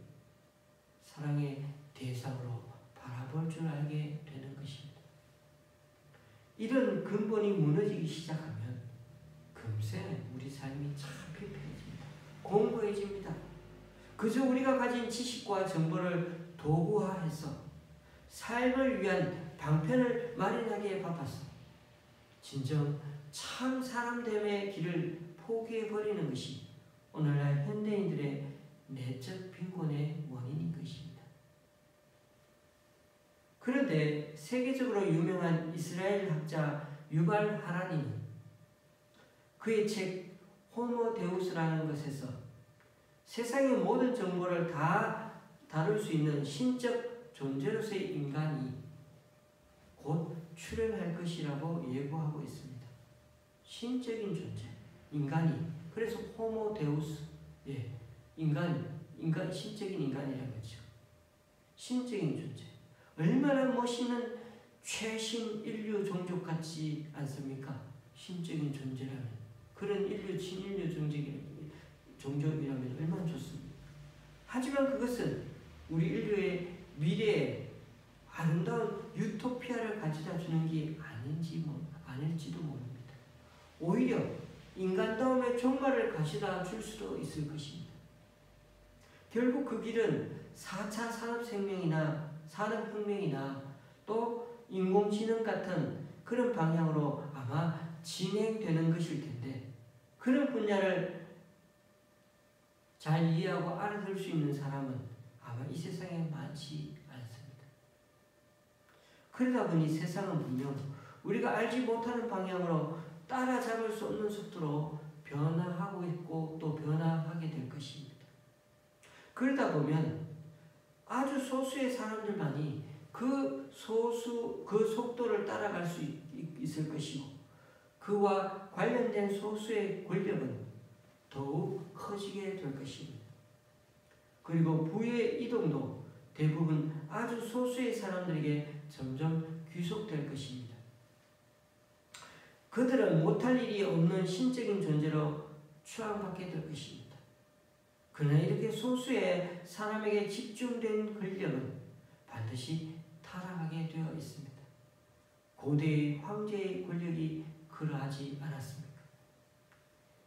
Speaker 1: 사랑의 대상으로 바라볼 줄 알게 되는 것입니다. 이런 근본이 무너지기 시작하면 금세 우리 삶이 참 피폐해집니다. 공고해집니다. 그저 우리가 가진 지식과 정보를 도구화해서 삶을 위한 방편을 마련하기에 바빠서 진정 참 사람됨의 길을 포기해버리는 것이 오늘날 현대인들의 내적 빈곤의 원인인 것입니다. 그런데 세계적으로 유명한 이스라엘 학자 유발 하라리는 그의 책 호모 데우스라는 것에서 세상의 모든 정보를 다 다룰 수 있는 신적 존재로서의 인간이 곧 출현할 것이라고 예고하고 있습니다. 신적인 존재, 인간이 그래서 호모 데우스, 인간 신적인 인간이라는 거죠. 신적인 존재. 얼마나 멋있는 최신 인류 종족 같지 않습니까? 신적인 존재라면 그런 친인류 종족이라면 얼마나 좋습니까? 하지만 그것은 우리 인류의 미래에 아름다운 유토피아를 가져다 주는 게 아닐지도 모릅니다. 오히려 인간다움의 종말을 가져다 줄 수도 있을 것입니다. 결국 그 길은 4차 산업혁명이나 또 인공지능 같은 그런 방향으로 아마 진행되는 것일 텐데 그런 분야를 잘 이해하고 알아들 수 있는 사람은 아마 이 세상에 많지 않습니다. 그러다 보니 세상은 분명 우리가 알지 못하는 방향으로 따라잡을 수 없는 속도로 변화하고 있고 또 변화하게 될 것입니다. 그러다 보면 아주 소수의 사람들만이 그 속도를 따라갈 수 있을 것이고 그와 관련된 소수의 권력은 더욱 커지게 될 것입니다. 그리고 부의 이동도 대부분 아주 소수의 사람들에게 점점 귀속될 것입니다. 그들은 못할 일이 없는 신적인 존재로 추앙받게 될 것입니다. 그러나 이렇게 소수의 사람에게 집중된 권력은 반드시 타락하게 되어 있습니다. 고대의 황제의 권력이 그러하지 않았습니까?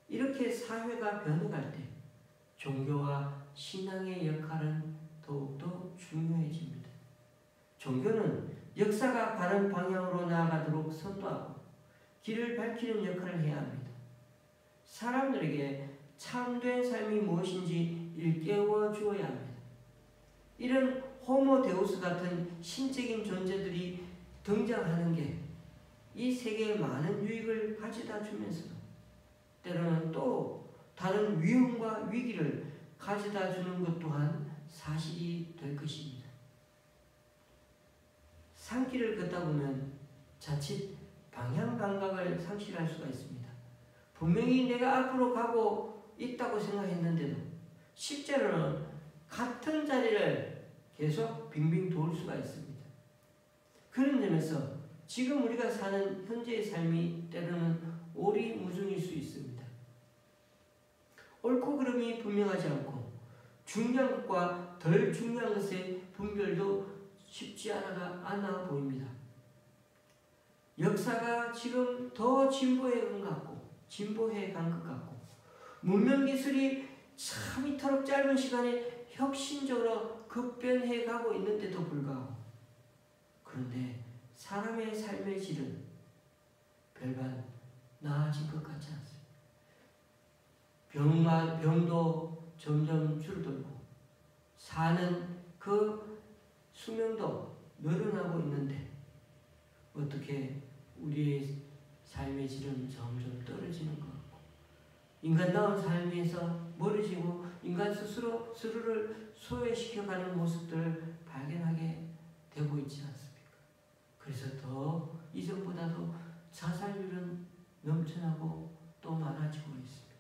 Speaker 1: 이렇게 사회가 변해갈 때 종교와 신앙의 역할은 더욱더 중요해집니다. 종교는 역사가 가는 방향으로 나아가도록 선도하고 길을 밝히는 역할을 해야 합니다. 사람들에게 참된 삶이 무엇인지 일깨워 주어야 합니다. 이런 호모데우스 같은 신적인 존재들이 등장하는 게 이 세계에 많은 유익을 가져다 주면서도 때로는 또 다른 위험과 위기를 가져다 주는 것 또한 사실이 될 것입니다. 산길을 걷다 보면 자칫 방향 감각을 상실할 수가 있습니다. 분명히 내가 앞으로 가고 있다고 생각했는데도 실제로는 같은 자리를 계속 빙빙 돌 수가 있습니다. 그런 점에서 지금 우리가 사는 현재의 삶이 때로는 오리무중일 수 있습니다. 옳고 그름이 분명하지 않고 중요한 것과 덜 중요한 것의 분별도 쉽지 않아 보입니다. 역사가 지금 더 진보해 간 것 같고 문명기술이 참 이토록 짧은 시간에 혁신적으로 급변해 가고 있는데도 불구하고 그런데 사람의 삶의 질은 별반 나아진 것 같지 않습니다. 병도 점점 줄어들고 사는 그 수명도 늘어나고 있는데 어떻게 우리의 삶의 질은 점점 떨어지는 것 같고 인간다운 삶에서 멀어지고 인간 스스로를 소외시켜가는 모습들을 발견하게 되고 있지 않습니까? 그래서 더 이전보다도 자살률은 넘쳐나고 또 많아지고 있습니다.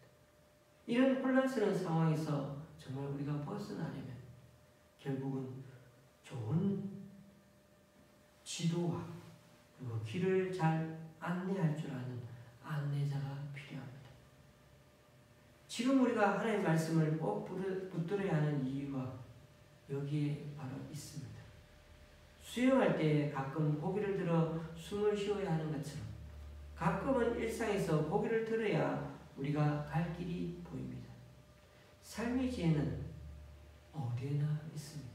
Speaker 1: 이런 혼란스러운 상황에서 정말 우리가 벗어나려면 결국은 좋은 지도와 그리고 길을 잘 안내할 줄 아는 안내자가 필요합니다. 지금 우리가 하나님의 말씀을 꼭 붙들어야 하는 이유가 여기에 바로 있습니다. 수영할 때 가끔 고개를 들어 숨을 쉬어야 하는 것처럼 가끔은 일상에서 고개를 들어야 우리가 갈 길이 보입니다. 삶의 지혜는 어디에나 있습니다.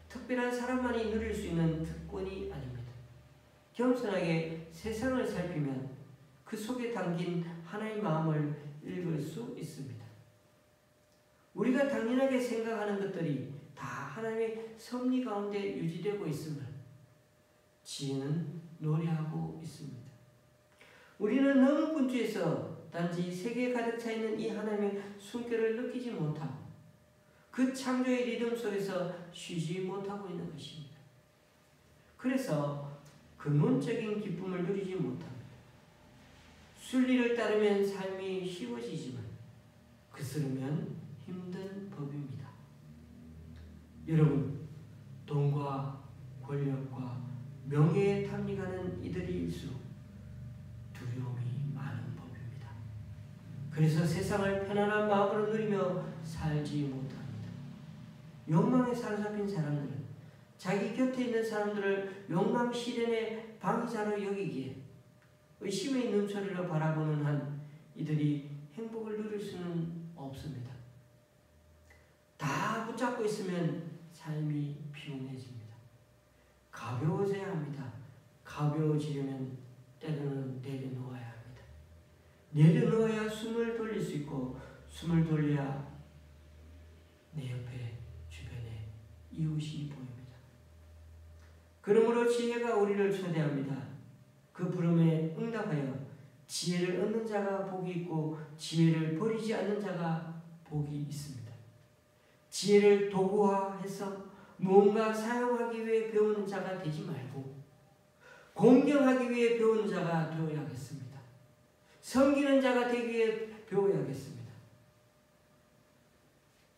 Speaker 1: 특별한 사람만이 누릴 수 있는 특권이 아닙니다. 겸손하게 세상을 살피면 그 속에 담긴 하나의 마음을 읽을 수 있습니다. 우리가 당연하게 생각하는 것들이 다 하나님의 섭리 가운데 유지되고 있음을 지혜는 노래하고 있습니다. 우리는 너무 분주해서 단지 세계에 가득 차 있는 이 하나님의 숨결을 느끼지 못하고 그 창조의 리듬 속에서 쉬지 못하고 있는 것입니다. 그래서 근원적인 기쁨을 누리지 못합니다. 순리를 따르면 삶이 쉬워지지만 그스르면 힘든 법입니다. 여러분, 돈과 권력과 명예에 탐닉하는 이들일수록 두려움이 많은 법입니다. 그래서 세상을 편안한 마음으로 누리며 살지 못합니다. 욕망에 사로잡힌 사람들은 자기 곁에 있는 사람들을 욕망 실현의 방해자로 여기기에 의심의 눈초리로 바라보는 한 이들이 행복을 누릴 수는 없습니다. 다 붙잡고 있으면 삶이 피곤해집니다. 가벼워져야 합니다. 가벼워지려면 때로는 내려놓아야 합니다. 내려놓아야 숨을 돌릴 수 있고 숨을 돌려야 내 옆에 주변에 이웃이 보입니다. 그러므로 지혜가 우리를 초대합니다. 그 부름에 응답하여 지혜를 얻는 자가 복이 있고 지혜를 버리지 않는 자가 복이 있습니다. 지혜를 도구화해서 무언가 사용하기 위해 배우는 자가 되지 말고 공경하기 위해 배우는 자가 되어야겠습니다. 섬기는 자가 되기 위해 배워야겠습니다.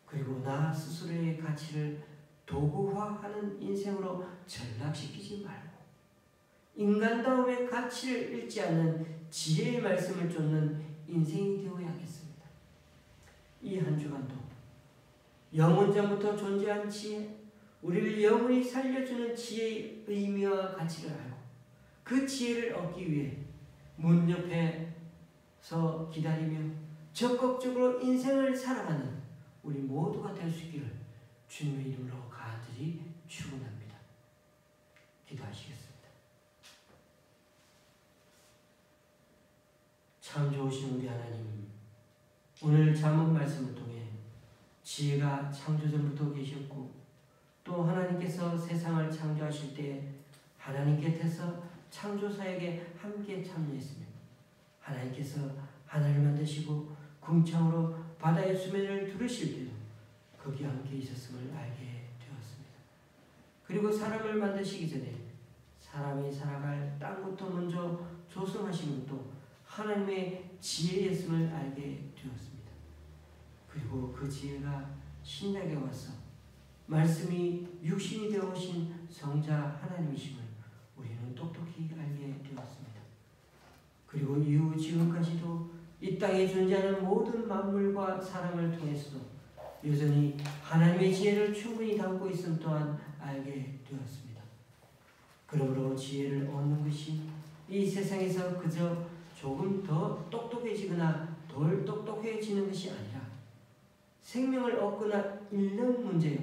Speaker 1: 그리고 나 스스로의 가치를 도구화하는 인생으로 전락시키지 말고 인간다움의 가치를 잃지 않는 지혜의 말씀을 쫓는 인생이 되어야겠습니다. 이 한 주간도 영원전부터 존재한 지혜, 우리를 영원히 살려주는 지혜의 의미와 가치를 알고 그 지혜를 얻기 위해 문 옆에서 기다리며 적극적으로 인생을 살아가는 우리 모두가 될 수 있기를 주님의 이름으로 간절히 축원합니다. 기도하시겠습니다. 참 좋으신 우리 하나님, 오늘 잠언 말씀을 통해 지혜가 창조전부터 계셨고 또 하나님께서 세상을 창조하실 때 하나님 곁에서 창조사에게 함께 참여했으며 하나님께서 하늘을 만드시고 궁창으로 바다의 수면을 두르실 때도 거기 함께 있었음을 알게 되었습니다. 그리고 사람을 만드시기 전에 사람이 살아갈 땅부터 먼저 조성하신 것도 하나님의 지혜였음을 알게 되었습니다. 그리고 그 지혜가 신약에 와서 말씀이 육신이 되어 오신 성자 하나님이심을 우리는 똑똑히 알게 되었습니다. 그리고 이후 지금까지도 이 땅에 존재하는 모든 만물과 사람을 통해서도 여전히 하나님의 지혜를 충분히 담고 있음 또한 알게 되었습니다. 그러므로 지혜를 얻는 것이 이 세상에서 그저 조금 더 똑똑해지거나 덜 똑똑해지는 것이 아니라 생명을 얻거나 잃는 문제요,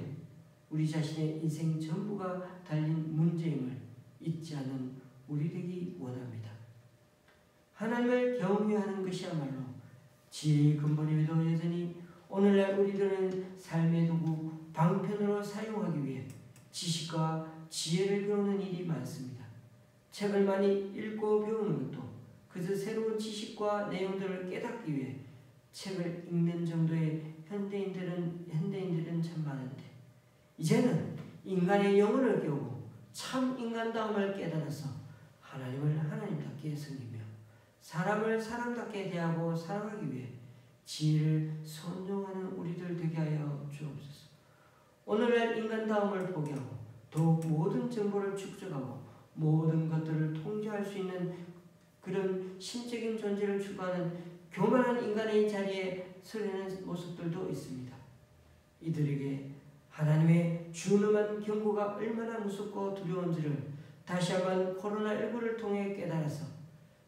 Speaker 1: 우리 자신의 인생 전부가 달린 문제임을 잊지 않은 우리 되기 원합니다. 하나님을 경외하는 것이야말로 지혜의 근본임에도 여전히 오늘날 우리들은 삶의 도구 방편으로 사용하기 위해 지식과 지혜를 배우는 일이 많습니다. 책을 많이 읽고 배우는 것도 그저 새로운 지식과 내용들을 깨닫기 위해 책을 읽는 정도의 현대인들은 참 많은데, 이제는 인간의 영혼을 깨우고 참 인간다움을 깨달아서 하나님을 하나님답게 섬기며 사람을 사람답게 대하고 사랑하기 위해 지혜를 선종하는 우리들 되게 하여 주옵소서. 오늘날 인간다움을 포기하고 더욱 모든 정보를 축적하고 모든 것들을 통제할 수 있는 그런 신적인 존재를 추구하는 교만한 인간의 자리에 서려는 모습들도 있습니다. 이들에게 하나님의 준엄한 경고가 얼마나 무섭고 두려운지를 다시 한번 코로나19를 통해 깨달아서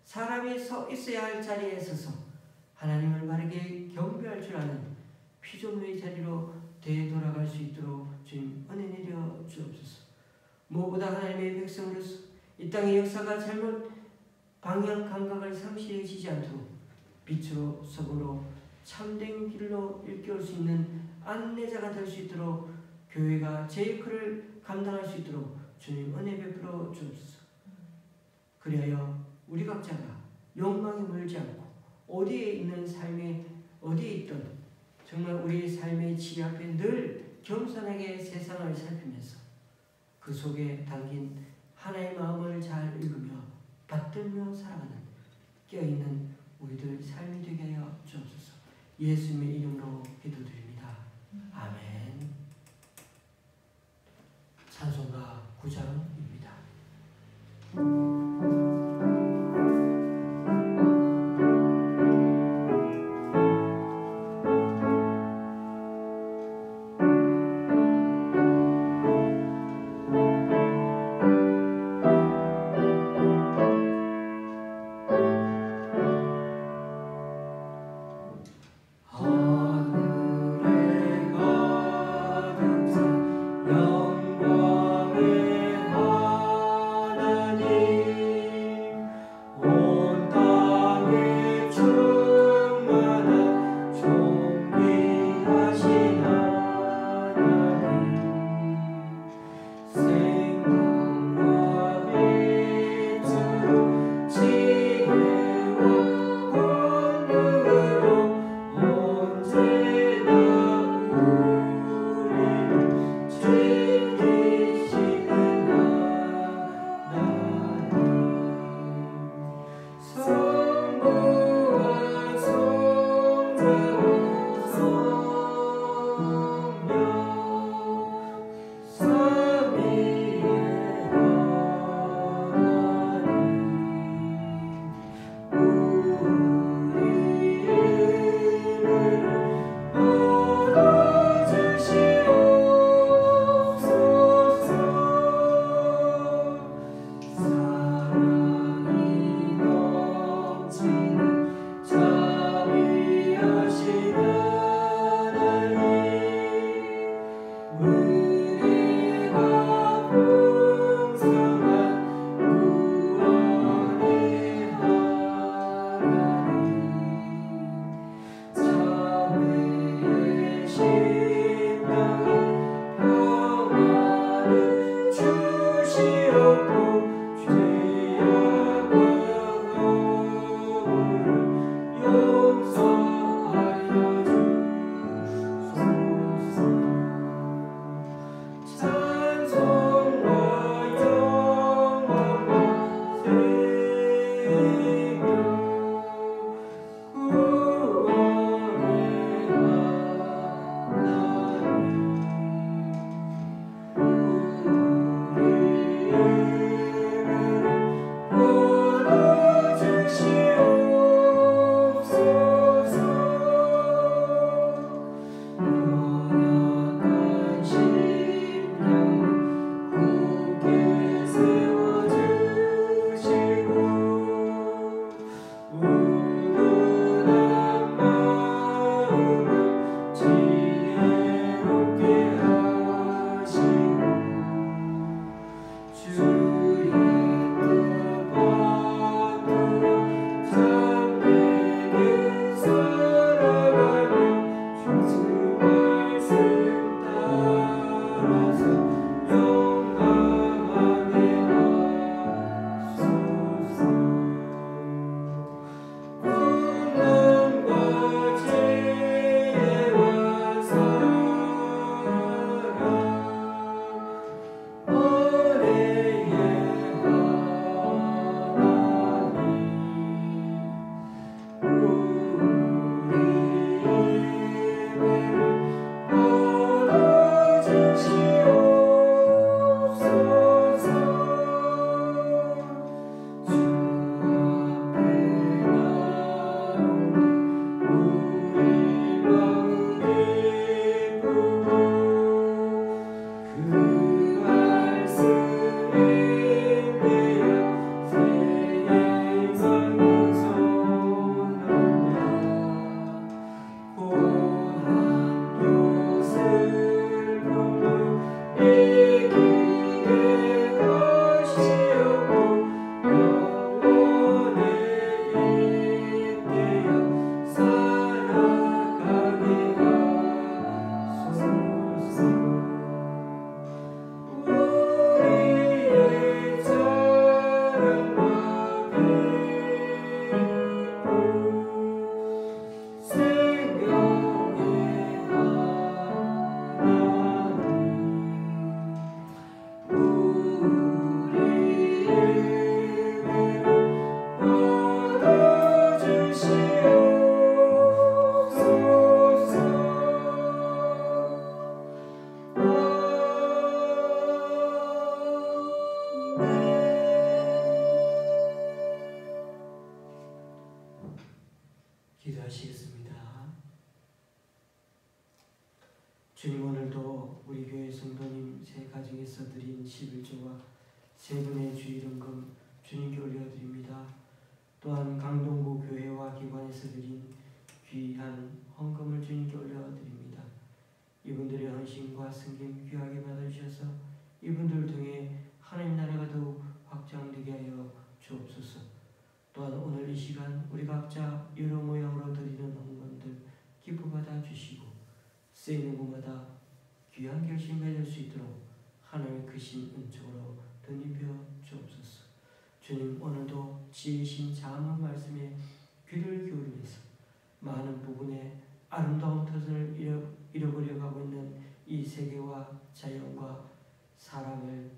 Speaker 1: 사람이 서 있어야 할 자리에 서서 하나님을 바르게 경배할 줄 아는 피조물의 자리로 되돌아갈 수 있도록 주님 은혜 내려 주옵소서. 무엇보다 하나님의 백성으로서 이 땅의 역사가 잘못 방향 감각을 상실해지지 않도록 빛으로 서구로 참된 길로 일깨울 수 있는 안내자가 될 수 있도록 교회가 제 역할을 감당할 수 있도록 주님 은혜 베풀어 주옵소서. 그리하여 우리 각자가 욕망에 물지 않고 어디에 있는 삶에 어디에 있든 정말 우리의 삶의 지혜 앞에 늘 겸손하게 세상을 살피면서 그 속에 담긴 하나의 마음을 잘 읽으며 받들며 살아가는 깨어있는 우리들 삶이 되게 하여 주옵소서. 예수님의 이름으로 기도드립니다. 아멘. 찬송가 9장입니다.
Speaker 2: 하늘에
Speaker 1: 새 가정에서 드린 11조와 세 분의 주일헌금 주님께 올려드립니다. 또한 강동구 교회와 기관에서 드린 귀한 헌금을 주님께 올려드립니다. 이분들의 헌신과 섬김 귀하게 받아주셔서 이분들을 통해 하나님 나라가 더욱 확장되게 하여 주옵소서. 또한 오늘 이 시간 우리 각자 여러 모양으로 드리는 헌금들 기뻐 받아주시고 쓰이는 곳마다 귀한 결실 맺을 수 있도록 하나님의 크신 은총으로 덧입혀 주옵소서. 주님, 오늘도 지혜신 자문 말씀에 귀를 기울이면서 많은 부분에 아름다운 터전을 잃어버려 가고 있는 이 세계와 자연과 사람을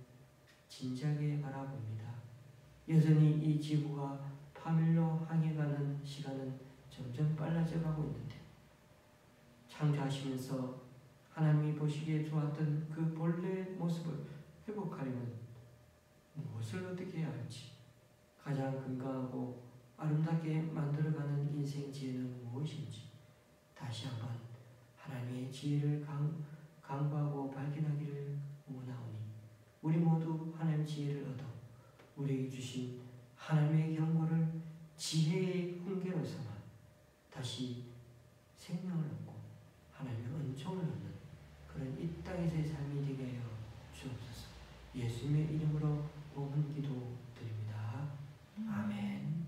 Speaker 1: 진지하게 바라봅니다. 여전히 이 지구가 파멸로 향해 가는 시간은 점점 빨라져 가고 있는데 창조하시면서 하나님이 보시기에 좋았던 그 본래의 모습을 회복하려면 무엇을 어떻게 해야 할지, 가장 건강하고 아름답게 만들어가는 인생 지혜는 무엇인지 다시 한번 하나님의 지혜를 강구하고 발견하기를 원하오니 우리 모두 하나님의 지혜를 얻어 우리에게 주신 하나님의 경고를 지혜의 훈계로 삼아 다시 생명을 얻고 하나님의 은총을 얻는 그런 이 땅에서의 삶이 되게 하여 주옵소서. 예수님의 이름으로 모든 기도 드립니다. 아멘.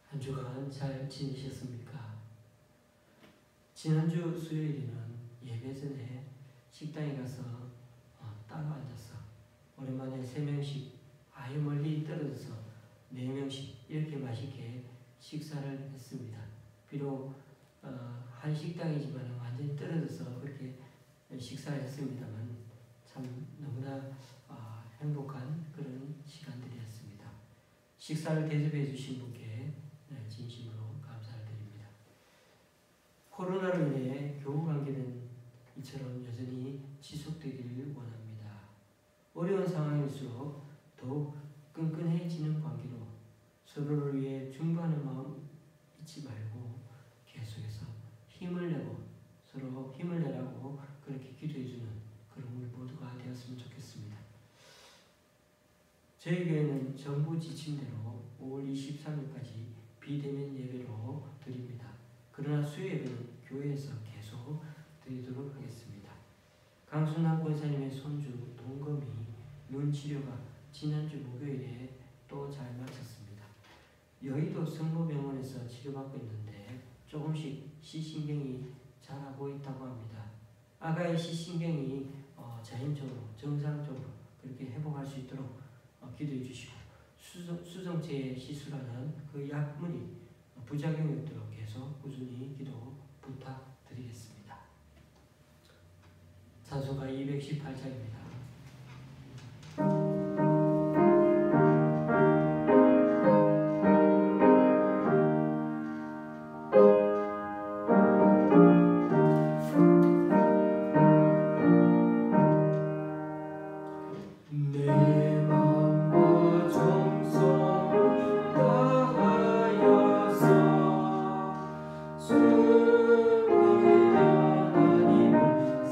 Speaker 1: 한 주간 잘 지내셨습니까? 지난주 수요일에는 예배 전에 식당에 가서 따로 앉아서 오랜만에 3명씩 아예 멀리 떨어져서 4명씩 이렇게 맛있게 식사를 했습니다. 비록 한 식당이지만 완전히 떨어져서 그렇게 식사를 했습니다만 참 너무나 행복한 그런 시간들이었습니다. 식사를 대접해 주신 분께 진심으로 감사를 드립니다. 코로나로 인해 교우관계는 이처럼 여전히 지속되기를 원합니다. 어려운 상황일수록 더욱 끈끈해지는 관계로 서로를 위해 중보하는 마음 잊지 말고 계속해서 힘을 내고 서로 힘을 내라고 그렇게 기도해주는 그런 우리 모두가 되었으면 좋겠습니다. 저희 교회는 정부 지침대로 5월 23일까지 비대면 예배로 드립니다. 그러나 수요 예배는 교회에서 계속 드리도록 하겠습니다. 강순남 권사님의 손주 동검이 눈 치료가 지난주 목요일에 또 잘 마쳤습니다. 여의도 성모병원에서 치료받고 있는데 조금씩 시신경이 자라고 있다고 합니다. 아가의 시신경이 자연적으로 정상적으로 그렇게 회복할 수 있도록 기도해 주시고 수정체 시술하는 그 약물이 부작용이 없도록 계속 꾸준히 기도 부탁드리겠습니다. 찬송가 218장입니다.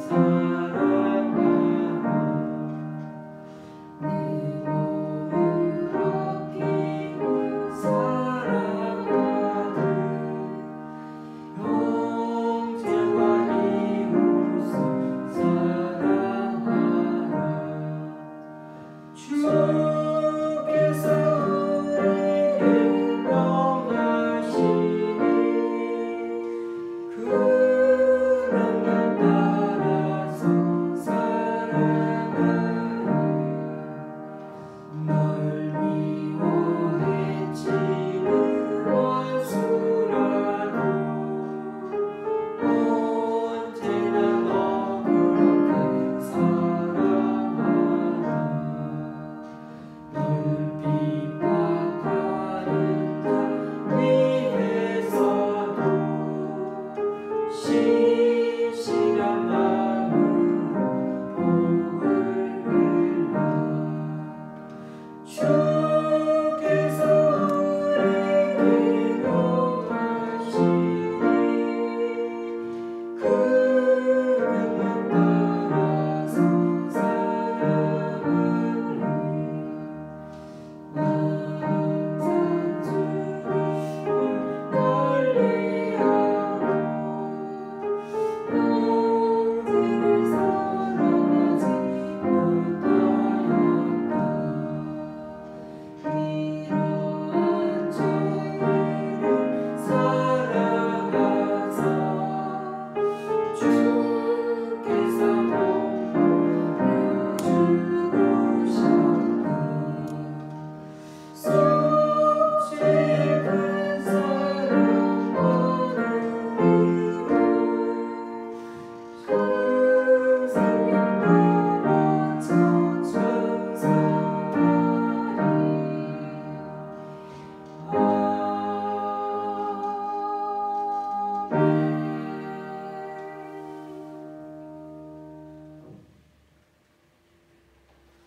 Speaker 1: 사랑하며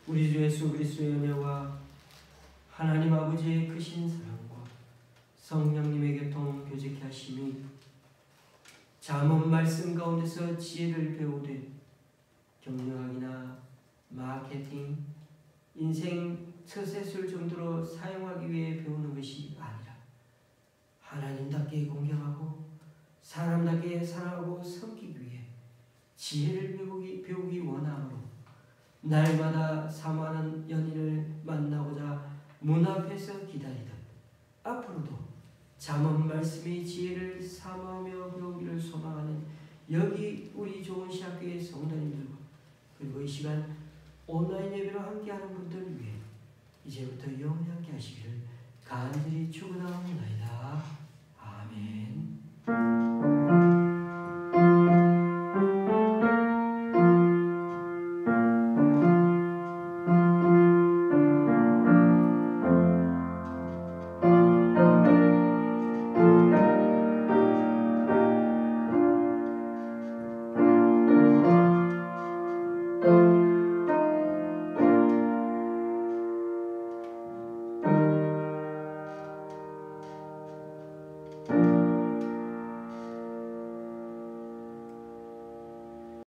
Speaker 1: 우리 주 예수 그리스도의 은혜와 하나님 아버지의 크신 사랑과 성령님의 교통 교제케 하심이 잠언 말씀 가운데서 지혜를 배우되 경영학이나 마케팅, 인생 처세술 정도로 사용하기 위해 배우는 것이 아니라 하나님답게 공경하고 사람답게 사랑하고 섬기기 위해 지혜를 배우기 원함으로 날마다 사모하는 연인을 만나고자 문 앞에서 기다리듯 앞으로도 잠언 말씀의 지혜를 사모하며 배우기를 소망하는 여기 우리 좋은 시학교의 성도님들과 그리고 이 시간 온라인 예배로 함께하는 분들을 위해 이제부터 영원히 함께 하시기를 간절히 축원하옵나이다. 아멘.